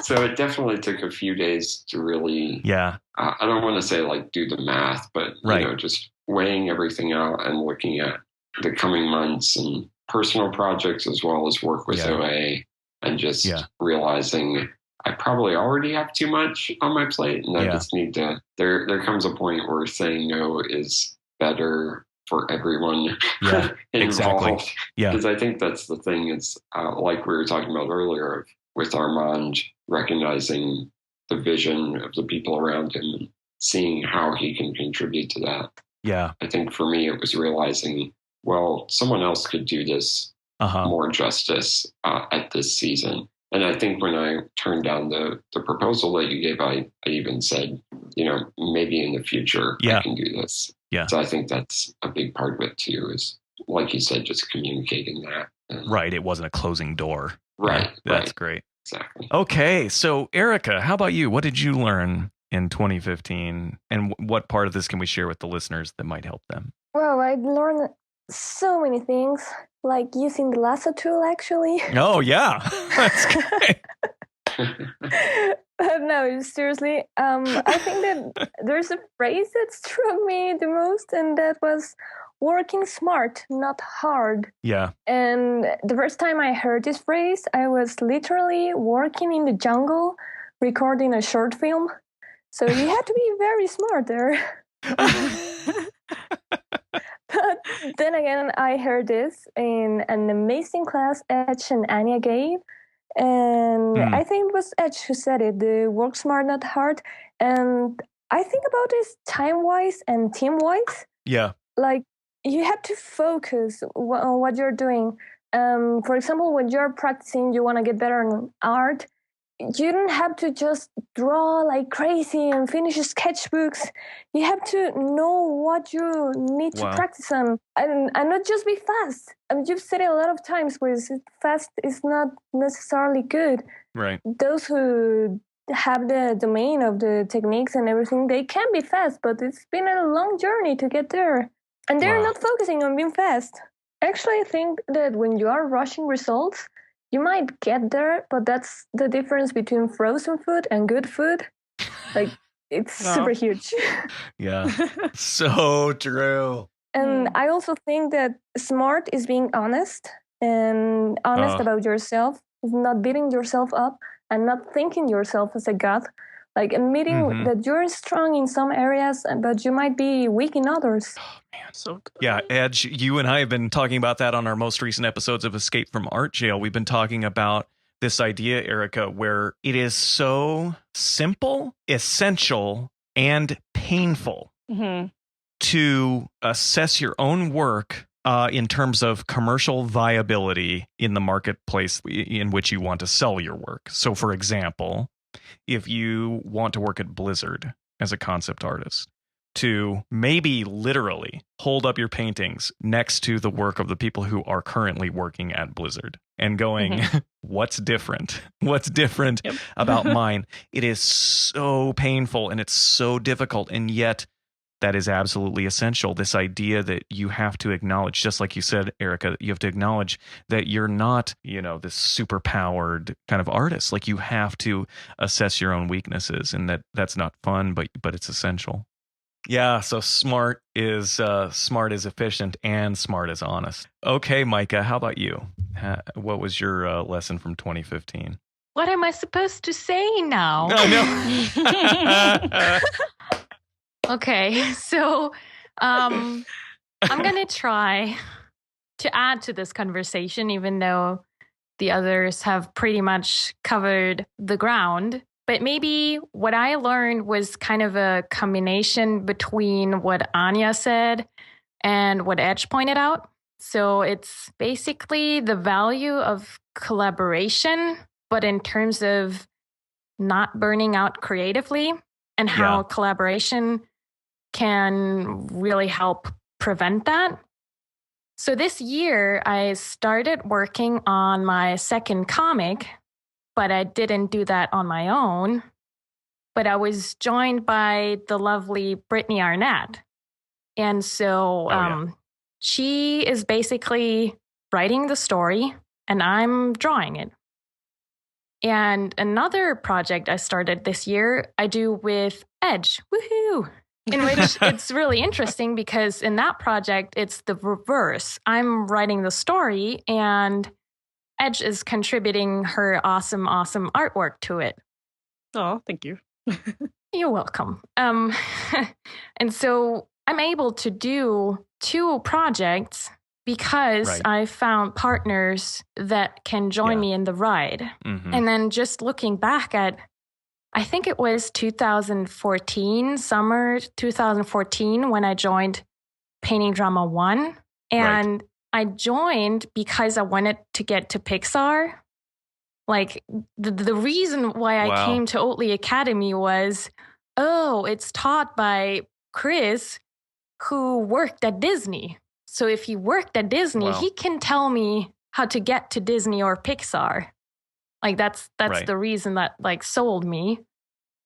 so it definitely took a few days to really... Yeah. I don't want to say like do the math, but just weighing everything out and looking at the coming months and personal projects as well as work with OA, and just realizing I probably already have too much on my plate, and I just need to. There comes a point where saying no is better for everyone involved. Exactly. Yeah, because I think that's the thing. It's like we were talking about earlier with Armand recognizing the vision of the people around him and seeing how he can contribute to that. Yeah, I think for me it was realizing, well, someone else could do this more justice at this season. And I think when I turned down the proposal that you gave, I even said, maybe in the future I can do this. Yeah. So I think that's a big part of it too, is like you said, just communicating that. Right. It wasn't a closing door. Right. That's great. Exactly. Okay. So Erica, how about you? What did you learn in 2015? And what part of this can we share with the listeners that might help them? Well, I learned so many things, like using the lasso tool, actually. Oh, yeah. That's great. No, seriously. I think that there's a phrase that struck me the most, and that was working smart, not hard. Yeah. And the first time I heard this phrase, I was literally working in the jungle, recording a short film. So you had to be very smart there. But then again, I heard this in an amazing class Edge and Anya gave. And I think it was Edge who said it, the work smart, not hard. And I think about this time-wise and team-wise. Yeah. Like, you have to focus on what you're doing. For example, when you're practicing, you want to get better in art. You don't have to just draw like crazy and finish sketchbooks. You have to know what you need to practice on, and not just be fast. I mean, you've said it a lot of times where fast is not necessarily good. Right. Those who have the domain of the techniques and everything, they can be fast, but it's been a long journey to get there. And they're not focusing on being fast. Actually, I think that when you are rushing results, you might get there, but that's the difference between frozen food and good food. Like, it's super huge. Yeah. So true. And I also think that smart is being honest and honest about yourself, not beating yourself up and not thinking yourself as a god. Like admitting that you're strong in some areas, but you might be weak in others. Oh, man. So good. Yeah, Edge, you and I have been talking about that on our most recent episodes of Escape from Art Jail. We've been talking about this idea, Erica, where it is so simple, essential, and painful to assess your own work in terms of commercial viability in the marketplace in which you want to sell your work. So, for example, if you want to work at Blizzard as a concept artist, to maybe literally hold up your paintings next to the work of the people who are currently working at Blizzard and going, what's different? What's different about mine? It is so painful and it's so difficult. And yet that is absolutely essential. This idea that you have to acknowledge, just like you said, Erica, you have to acknowledge that you're not, this super powered kind of artist. Like you have to assess your own weaknesses, and that's not fun, but it's essential. Yeah. So smart is efficient and smart is honest. Okay, Micah, how about you? What was your lesson from 2015? What am I supposed to say now? I know. Okay, so I'm going to try to add to this conversation, even though the others have pretty much covered the ground. But maybe what I learned was kind of a combination between what Anya said and what Edge pointed out. So it's basically the value of collaboration, but in terms of not burning out creatively and how collaboration can really help prevent that. So this year, I started working on my second comic, but I didn't do that on my own. But I was joined by the lovely Brittany Arnett. And so she is basically writing the story, and I'm drawing it. And another project I started this year, I do with Edge. Woohoo! In which it's really interesting because in that project, it's the reverse. I'm writing the story and Edge is contributing her awesome artwork to it. Oh, thank you. You're welcome. And so I'm able to do 2 projects because I found partners that can join me in the ride. And then just looking back at, I think it was 2014, summer 2014, when I joined Painting Drama 1. And I joined because I wanted to get to Pixar. Like, the reason why I came to Oatly Academy was, it's taught by Chris, who worked at Disney. So if he worked at Disney, he can tell me how to get to Disney or Pixar. Like that's the reason that sold me.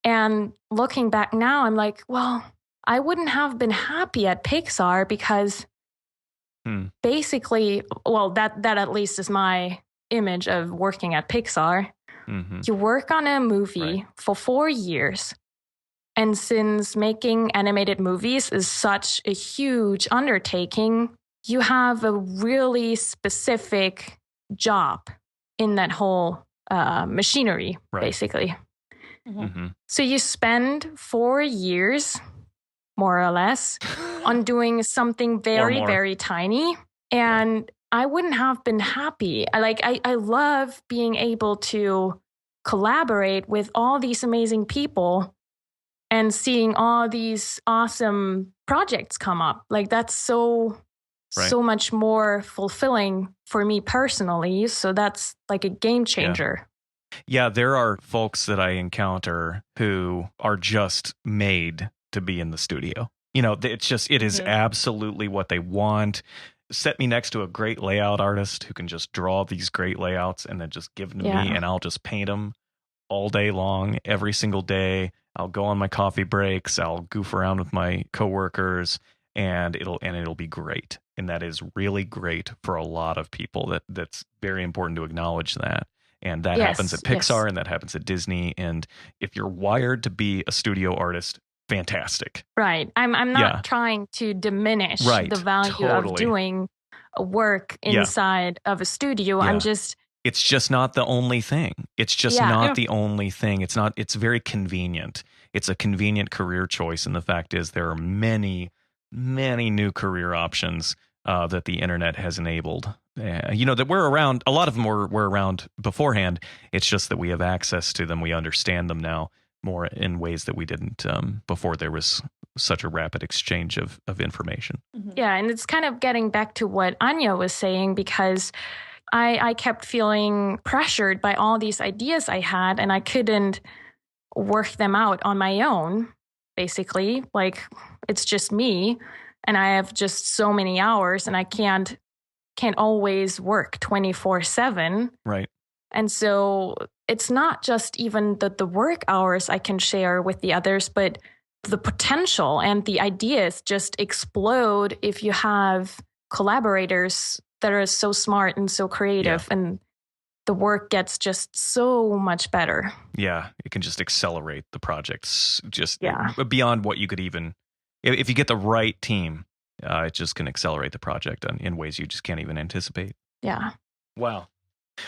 And looking back now, I'm like, well, I wouldn't have been happy at Pixar because basically, well, that at least is my image of working at Pixar. You work on a movie for 4 years. And since making animated movies is such a huge undertaking, you have a really specific job in that whole machinery, basically. So you spend 4 years, more or less, on doing something very, very tiny. And I wouldn't have been happy. I love being able to collaborate with all these amazing people and seeing all these awesome projects come up. Like that's so much more fulfilling for me personally. So that's like a game changer. Yeah, there are folks that I encounter who are just made to be in the studio. You know, it is absolutely what they want. Set me next to a great layout artist who can just draw these great layouts and then just give them to me, and I'll just paint them all day long, every single day. I'll go on my coffee breaks. I'll goof around with my coworkers, and it'll be great. And that is really great for a lot of people. That's very important to acknowledge that. And that happens at Pixar and that happens at Disney. And if you're wired to be a studio artist, fantastic. Right. I'm not trying to diminish the value of doing a work inside of a studio. I'm just... It's just not the only thing. It's just not the only thing. It's very convenient. It's a convenient career choice. And the fact is there are many, many new career options that the internet has enabled. That we're around. A lot of them were around beforehand. It's just that we have access to them. We understand them now more in ways that we didn't before there was such a rapid exchange of information. Yeah, and it's kind of getting back to what Anya was saying, because I kept feeling pressured by all these ideas I had, and I couldn't work them out on my own, basically. Like, it's just me, and I have just so many hours, and I can't always work 24/7. Right. And so it's not just even the work hours I can share with the others, but the potential and the ideas just explode if you have collaborators that are so smart and so creative, and the work gets just so much better. Yeah, it can just accelerate the projects just beyond what you could even, if you get the right team, it just can accelerate the project in ways you just can't even anticipate. Yeah. Wow.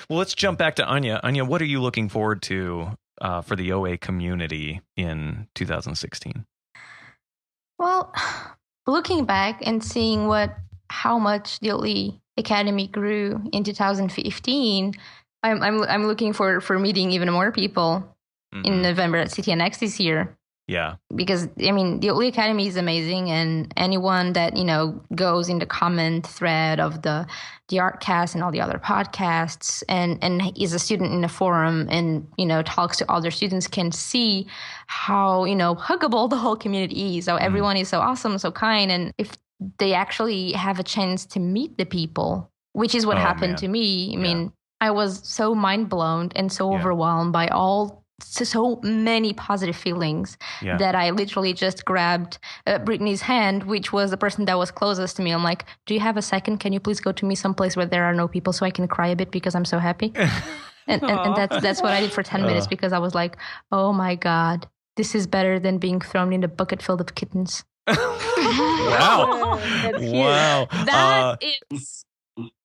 Well, let's jump back to Anya. Anya, what are you looking forward to for the OA community in 2016? Well, looking back and seeing how much the OA Academy grew in 2015, I'm looking for meeting even more people in November at CTNX this year. Yeah. Because, I mean, the OA Academy is amazing, and anyone that, goes in the comment thread of the ArtCast and all the other podcasts and is a student in a forum and, talks to other students can see how, huggable the whole community is. So everyone is so awesome, so kind. And if they actually have a chance to meet the people, which is what happened to me. I mean, I was so mind blown and so overwhelmed by so many positive feelings that I literally just grabbed Brittany's hand, which was the person that was closest to me. I'm like, do you have a second? Can you please go to me someplace where there are no people so I can cry a bit because I'm so happy? and that's what I did for 10 minutes, because I was like, oh my God, this is better than being thrown in a bucket filled with kittens. Wow. Wow. That is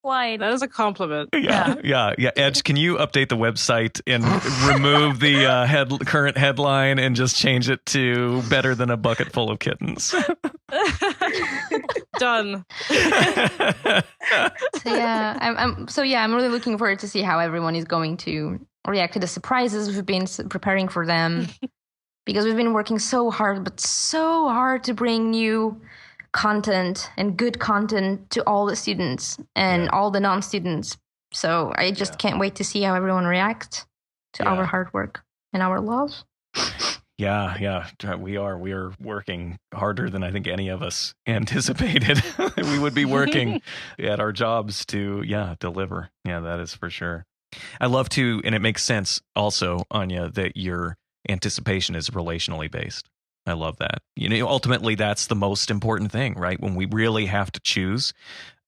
quite... That is a compliment. Yeah. Edge, can you update the website and remove the current headline and just change it to better than a bucket full of kittens? Done. I'm really looking forward to see how everyone is going to react to the surprises we've been preparing for them. Because we've been working so hard to bring new content and good content to all the students and all the non-students. So I just can't wait to see how everyone reacts to our hard work and our love. Yeah. We are working harder than I think any of us anticipated. We would be working at our jobs to, deliver. Yeah, that is for sure. I love to, and it makes sense also, Anya, that your anticipation is relationally based. I love that. Ultimately, that's the most important thing, right? When we really have to choose,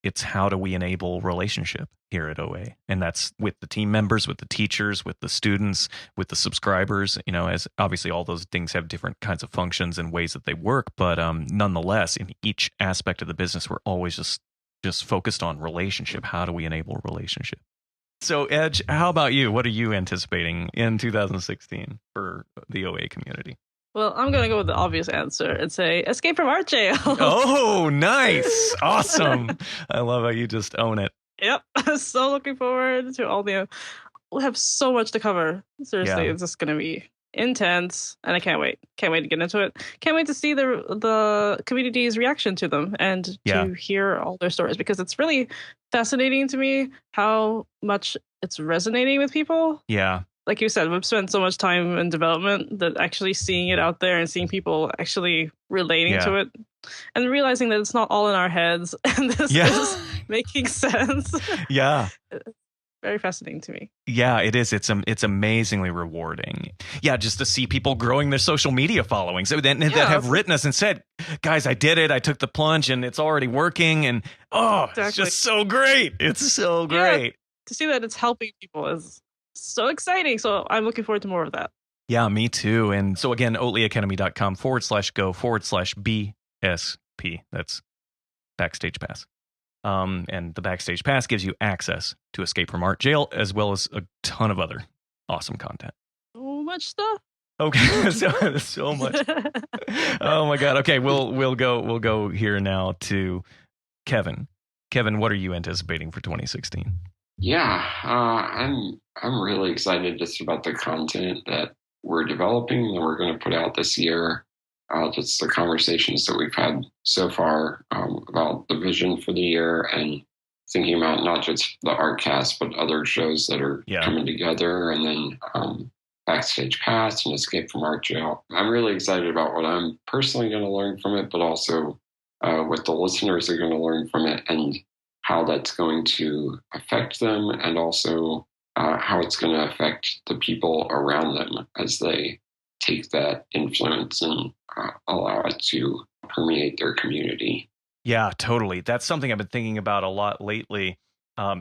it's how do we enable relationship here at OA? And that's with the team members, with the teachers, with the students, with the subscribers, as obviously all those things have different kinds of functions and ways that they work. But nonetheless, in each aspect of the business, we're always just focused on relationship. How do we enable relationship? So, Edge, how about you? What are you anticipating in 2016 for the OA community? Well, I'm going to go with the obvious answer and say escape from art jail. Oh, nice. Awesome. I love how you just own it. Yep. So looking forward to all the... We'll have so much to cover. Seriously, it's just going to be intense, and I can't wait. Can't wait to get into it. Can't wait to see the community's reaction to them and to hear all their stories, because it's really fascinating to me how much it's resonating with people. Yeah. Like you said, we've spent so much time in development that actually seeing it out there and seeing people actually relating to it and realizing that it's not all in our heads and this is making sense. Yeah. Very fascinating to me. Yeah, it is. It's amazingly rewarding. Yeah, just to see people growing their social media followings that have written us and said, guys, I did it. I took the plunge and it's already working. And it's just so great. It's so great. Yeah, to see that it's helping people is so exciting. So I'm looking forward to more of that. Yeah, me too. And so again, oatlyacademy.com/go/BSP. That's Backstage Pass. And the Backstage Pass gives you access to Escape from Art Jail, as well as a ton of other awesome content. So much stuff. Okay, so much. Oh my God. Okay, we'll go here now to Kevin. Kevin, what are you anticipating for 2016? Yeah, I'm really excited just about the content that we're developing that we're going to put out this year. Just the conversations that we've had so far about the vision for the year and thinking about not just the ArtCast, but other shows that are coming together, and then Backstage Pass and Escape from Art Jail. I'm really excited about what I'm personally going to learn from it, but also what the listeners are going to learn from it and how that's going to affect them, and also how it's going to affect the people around them as they take that influence and allow it to permeate their community. Yeah, totally. That's something I've been thinking about a lot lately,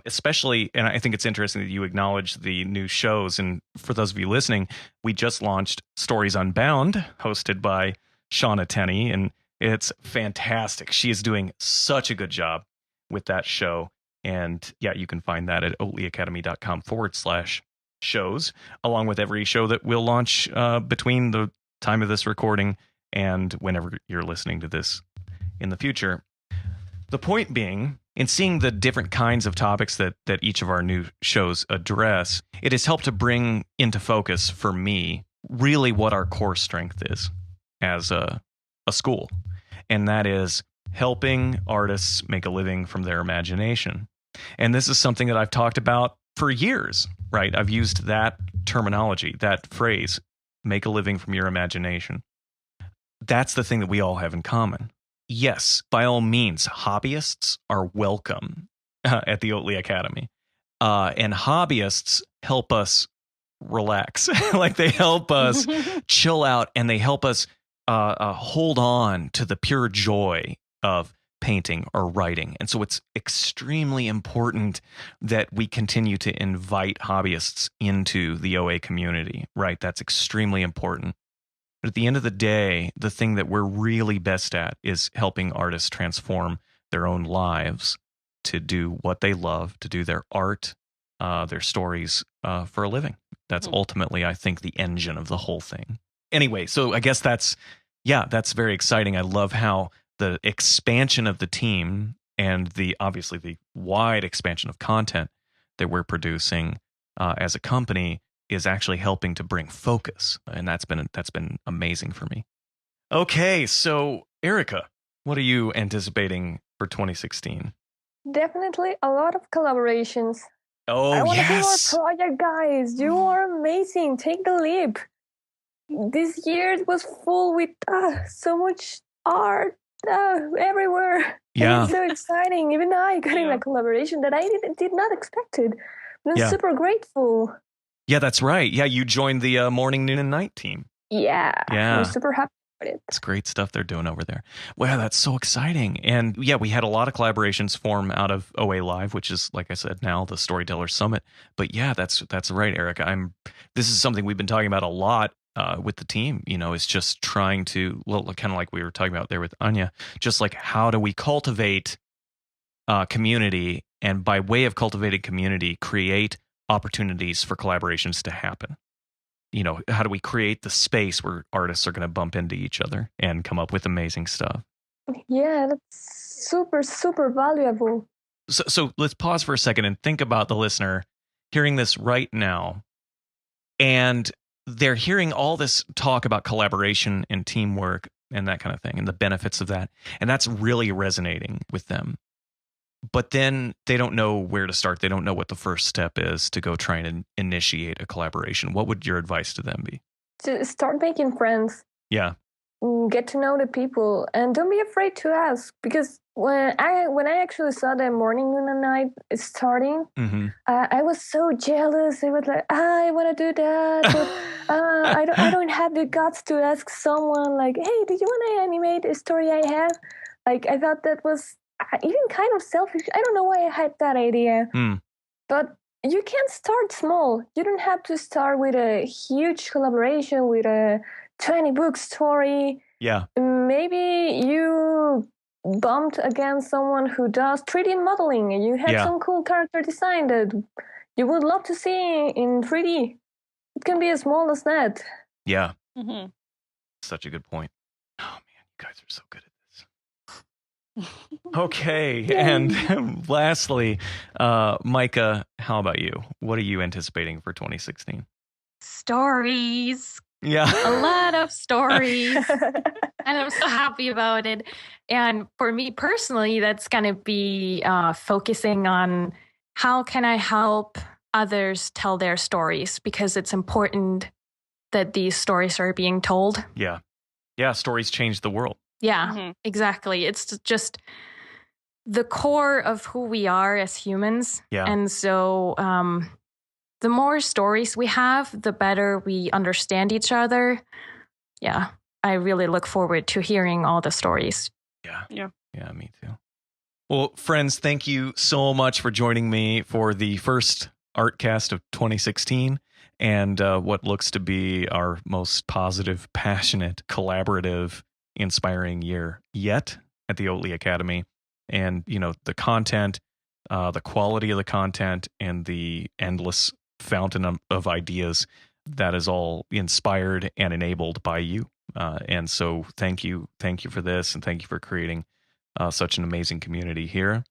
especially, and I think it's interesting that you acknowledge the new shows. And for those of you listening, we just launched Stories Unbound, hosted by Shauna Tenney, and it's fantastic. She is doing such a good job with that show. And yeah, you can find that at oatlyacademy.com/shows, along with every show that we'll launch between the time of this recording and whenever you're listening to this in the future. The point being, in seeing the different kinds of topics that each of our new shows address, it has helped to bring into focus for me really what our core strength is as a school. And that is helping artists make a living from their imagination. And this is something that I've talked about for years, right? I've used that terminology, that phrase, make a living from your imagination. That's the thing that we all have in common. Yes, by all means, hobbyists are welcome at the Oatly Academy. And hobbyists help us relax. Like they help us chill out, and they help us hold on to the pure joy of painting or writing. And so it's extremely important that we continue to invite hobbyists into the OA community, right? That's extremely important. But at the end of the day, the thing that we're really best at is helping artists transform their own lives to do what they love, to do their art, their stories for a living. That's ultimately, I think, the engine of the whole thing. Anyway, so I guess that's very exciting. I love how the expansion of the team and obviously the wide expansion of content that we're producing as a company is actually helping to bring focus, and that's been amazing for me. Okay, so Erica, what are you anticipating for 2016? Definitely a lot of collaborations. Oh, I want yes. to do more project, guys. You are amazing. Take the leap. This year was full with so much art everywhere. Yeah. It's so exciting. Even I got in a collaboration that I did not expect it. I'm super grateful. Yeah, that's right. Yeah, you joined the morning, noon, and night team. Yeah. I'm super happy about it. It's great stuff they're doing over there. Wow, that's so exciting. And yeah, we had a lot of collaborations form out of OA Live, which is, like I said, now the Storyteller Summit. But yeah, that's right, Erica. This is something we've been talking about a lot with the team. Is just trying to, kind of like we were talking about there with Anya, just like how do we cultivate community, and by way of cultivating community, create opportunities for collaborations to happen. How do we create the space where artists are going to bump into each other and come up with amazing stuff? Yeah, that's super, super valuable. So let's pause for a second and think about the listener hearing this right now and they're hearing all this talk about collaboration and teamwork and that kind of thing and the benefits of that. And that's really resonating with them. But then they don't know where to start. They don't know what the first step is to go try and initiate a collaboration. What would your advice to them be? To start making friends. Yeah. Get to know the people, and don't be afraid to ask, because when I actually saw the morning, noon, and night starting, I was so jealous. I was like, I want to do that, but I don't have the guts to ask someone like, hey, did you want to animate a story I have? Like, I thought that was even kind of selfish. I don't know why I had that idea, but you can start small. You don't have to start with a huge collaboration with a 20-book story. Yeah. Maybe you bumped against someone who does 3D modeling and you have some cool character design that you would love to see in 3D. It can be as small as that. Yeah. Such a good point. Oh, man, you guys are so good at this. Okay. And lastly, Micah, how about you? What are you anticipating for 2016? Stories. Yeah. A lot of stories. And I'm so happy about it. And for me personally, that's going to be focusing on how can I help others tell their stories, because it's important that these stories are being told. Yeah. Yeah. Stories change the world. Yeah, exactly. It's just the core of who we are as humans. Yeah. And so the more stories we have, the better we understand each other. Yeah, I really look forward to hearing all the stories. Yeah, me too. Well, friends, thank you so much for joining me for the first ArtCast of 2016 and what looks to be our most positive, passionate, collaborative, inspiring year yet at the Oatly Academy. And, you know, the content, the quality of the content, and the endless fountain of ideas that is all inspired and enabled by you. And so thank you for this, and thank you for creating such an amazing community here.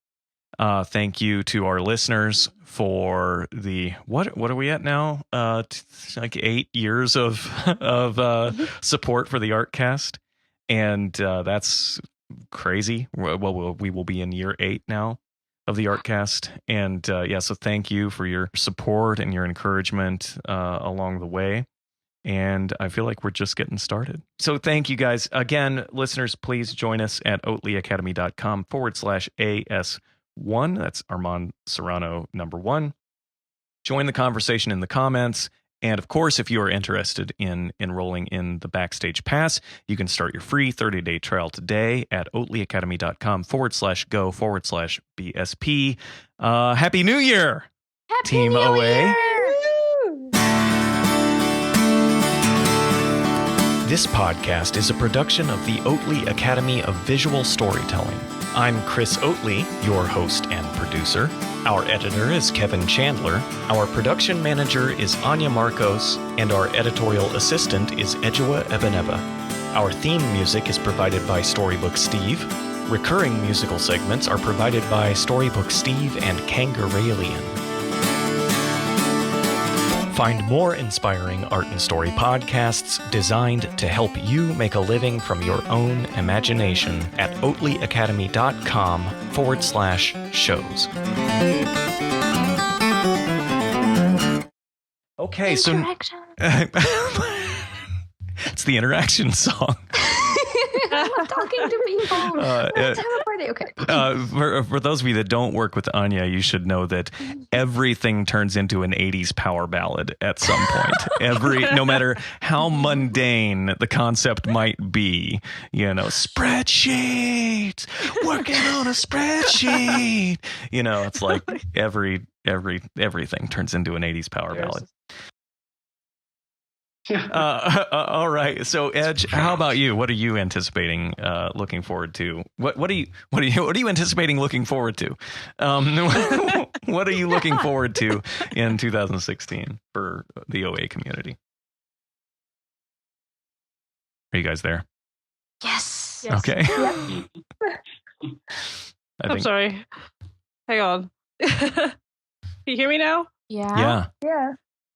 Thank you to our listeners for the what are we at now? Like 8 years of support for the ArtCast, and that's crazy. Well, we will be in year 8 now of the ArtCast, and so thank you for your support and your encouragement along the way. And I feel like we're just getting started. So thank you guys. Again, listeners, please join us at oatlyacademy.com/AS1. That's Armand Serrano #1. Join the conversation in the comments. And of course, if you are interested in enrolling in the Backstage Pass, you can start your free 30-day trial today at oatlyacademy.com/go/BSP. Happy New Year, Happy Team New OA. Year! This podcast is a production of the Oatly Academy of Visual Storytelling. I'm Chris Oatly, your host and producer. Our editor is Kevin Chandler. Our production manager is Anya Marcos, and our editorial assistant is Ejua Ebeneba. Our theme music is provided by Storybook Steve. Recurring musical segments are provided by Storybook Steve and Kangaralian. Find more inspiring art and story podcasts designed to help you make a living from your own imagination at oatlyacademy.com/shows. Okay, Interaction. It's the interaction song. I'm talking to people. Let's have a party. Okay. For those of you that don't work with Anya, you should know that everything turns into an 80s power ballad at some point. No matter how mundane the concept might be, you know, spreadsheet, working on a spreadsheet. You know, it's like everything turns into an 80s power ballad. All right. So, Edge, how about you? What are you anticipating? Looking forward to? What are you anticipating? Looking forward to? What are you looking forward to in 2016 for the OA community? Are you guys there? Yes. Okay. I'm sorry. Hang on. Can you hear me now? Yeah.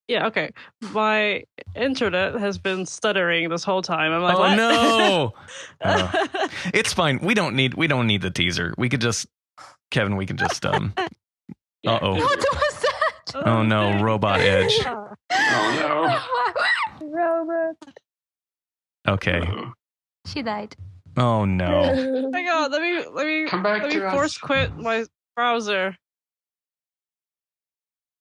Yeah. Yeah, okay. My internet has been stuttering this whole time. I'm like, Oh what? no! It's fine. We don't need the teaser. We could just, Kevin. We can just Yeah. Uh-oh. What was that? Oh no, Robot Edge. Oh Robert. Okay. no. She died. Oh no. Hang on, let me Come back let me to us. force quit my browser.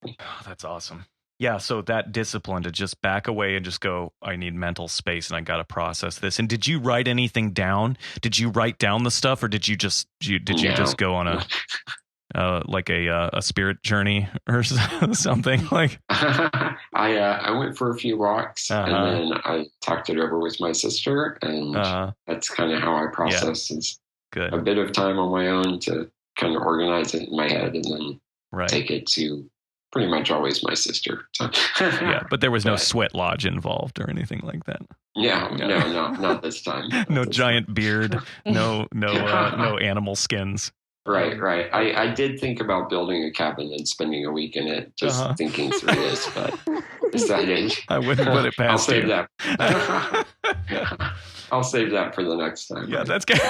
Oh, that's awesome. Yeah, so that discipline to just back away and just go, I need mental space and I got to process this. And did you write anything down? Did you write down the stuff, or did you just just go on a like a spirit journey or something like? I went for a few walks Uh-huh. and then I talked it over with my sister, and that's kind of how I process. Is Good. a bit of time on my own to kind of organize it in my head, and then Right. take it to pretty much always my sister. So, Yeah, but there was no But- sweat lodge involved or anything like that. no, Yeah. not this time. Not No this giant beard, no animal skins. Right. I did think about building a cabin and spending a week in it, just thinking through this, but decided I wouldn't put it I'll past save you. that. I'll save that for the next time. Yeah, that's good.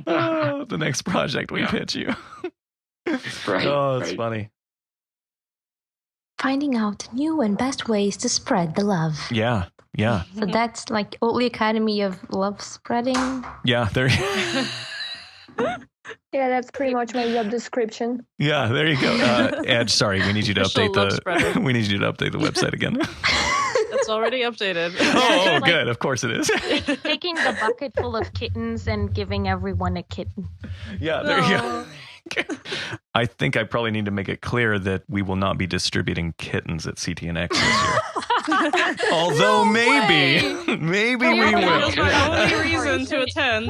Oh, the next project we pitch you. right. Oh, it's right. funny. Finding out new and best ways to spread the love. Yeah. So that's like Oatly Academy of Love Spreading. Yeah, there. Yeah, that's pretty much my job description. Yeah, there you go. Edge, sorry, we need you to Official update love spreader. we need you to update the website again. It's already updated. Oh, Like- good. Of course it is. Taking the bucket full of kittens and giving everyone a kitten. Yeah, there you go. I think I probably need to make it clear that we will not be distributing kittens at CTNX this year. Although maybe we That was will. my only reason to attend.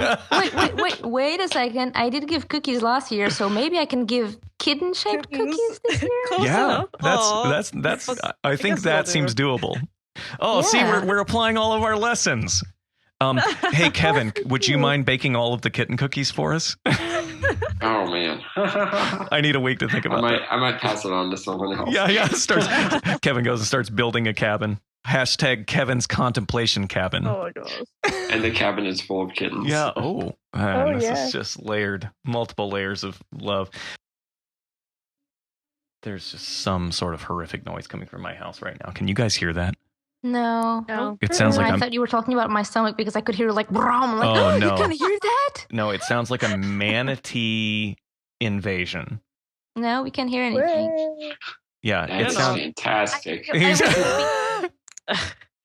Wait a second. I did give cookies last year, so maybe I can give kitten-shaped cookies this year? Close Yeah, enough. Aw. that's. I think guess that we'll seems do doable. Oh, see, Yeah. we're applying all of our lessons. Hey Kevin, would you mind baking all of the kitten cookies for us? Oh man. I need a week to think about that. I might pass it on to someone else. Yeah. Kevin goes and starts building a cabin. Hashtag Kevin's contemplation cabin. Oh my gosh. And the cabin is full of kittens. Yeah. Oh, man, this yeah. is just layered, multiple layers of love. There's just some sort of horrific noise coming from my house right now. Can you guys hear that? No. No. It sounds like I I'm. thought you were talking about my stomach because I could hear like, brom. I'm like, Oh, no. You can hear that? No, it sounds like a manatee invasion. No, we can't hear anything. Way. Yeah, it That's sounds. fantastic.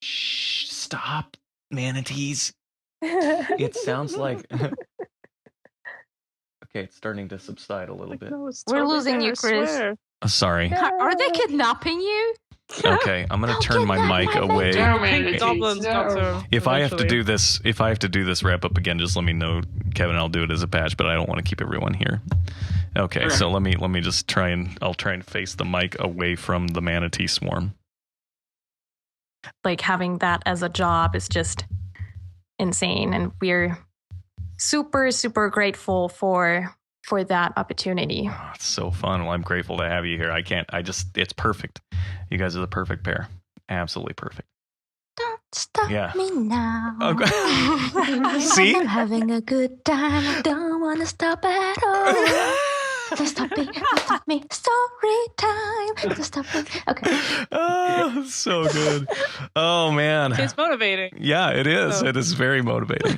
Shh! Stop, manatees. It sounds like. Okay, it's starting to subside a little bit. No, it's We're totally losing there, you, I Chris. swear. Sorry. Are they kidnapping you? Okay, I'm gonna Don't turn my kidnap mic my away. No, Pink manatees, goblins got no. to If I have to eventually. do this wrap up again, just let me know, Kevin. I'll do it as a patch, but I don't want to keep everyone here. Okay, Okay. so let me just try and face the mic away from the manatee swarm. Like having that as a job is just insane, and we're super, super grateful for that opportunity. Oh, it's so fun. Well, I'm grateful to have you here. It's perfect. You guys are the perfect pair. Absolutely perfect. Don't stop Yeah. me now. Okay. See? I'm having a good time. I don't want to stop at all. Don't stop me. Story time. Don't stop me. Okay. Oh, so good. Oh man. It's motivating. Yeah, it is. Oh. It is very motivating.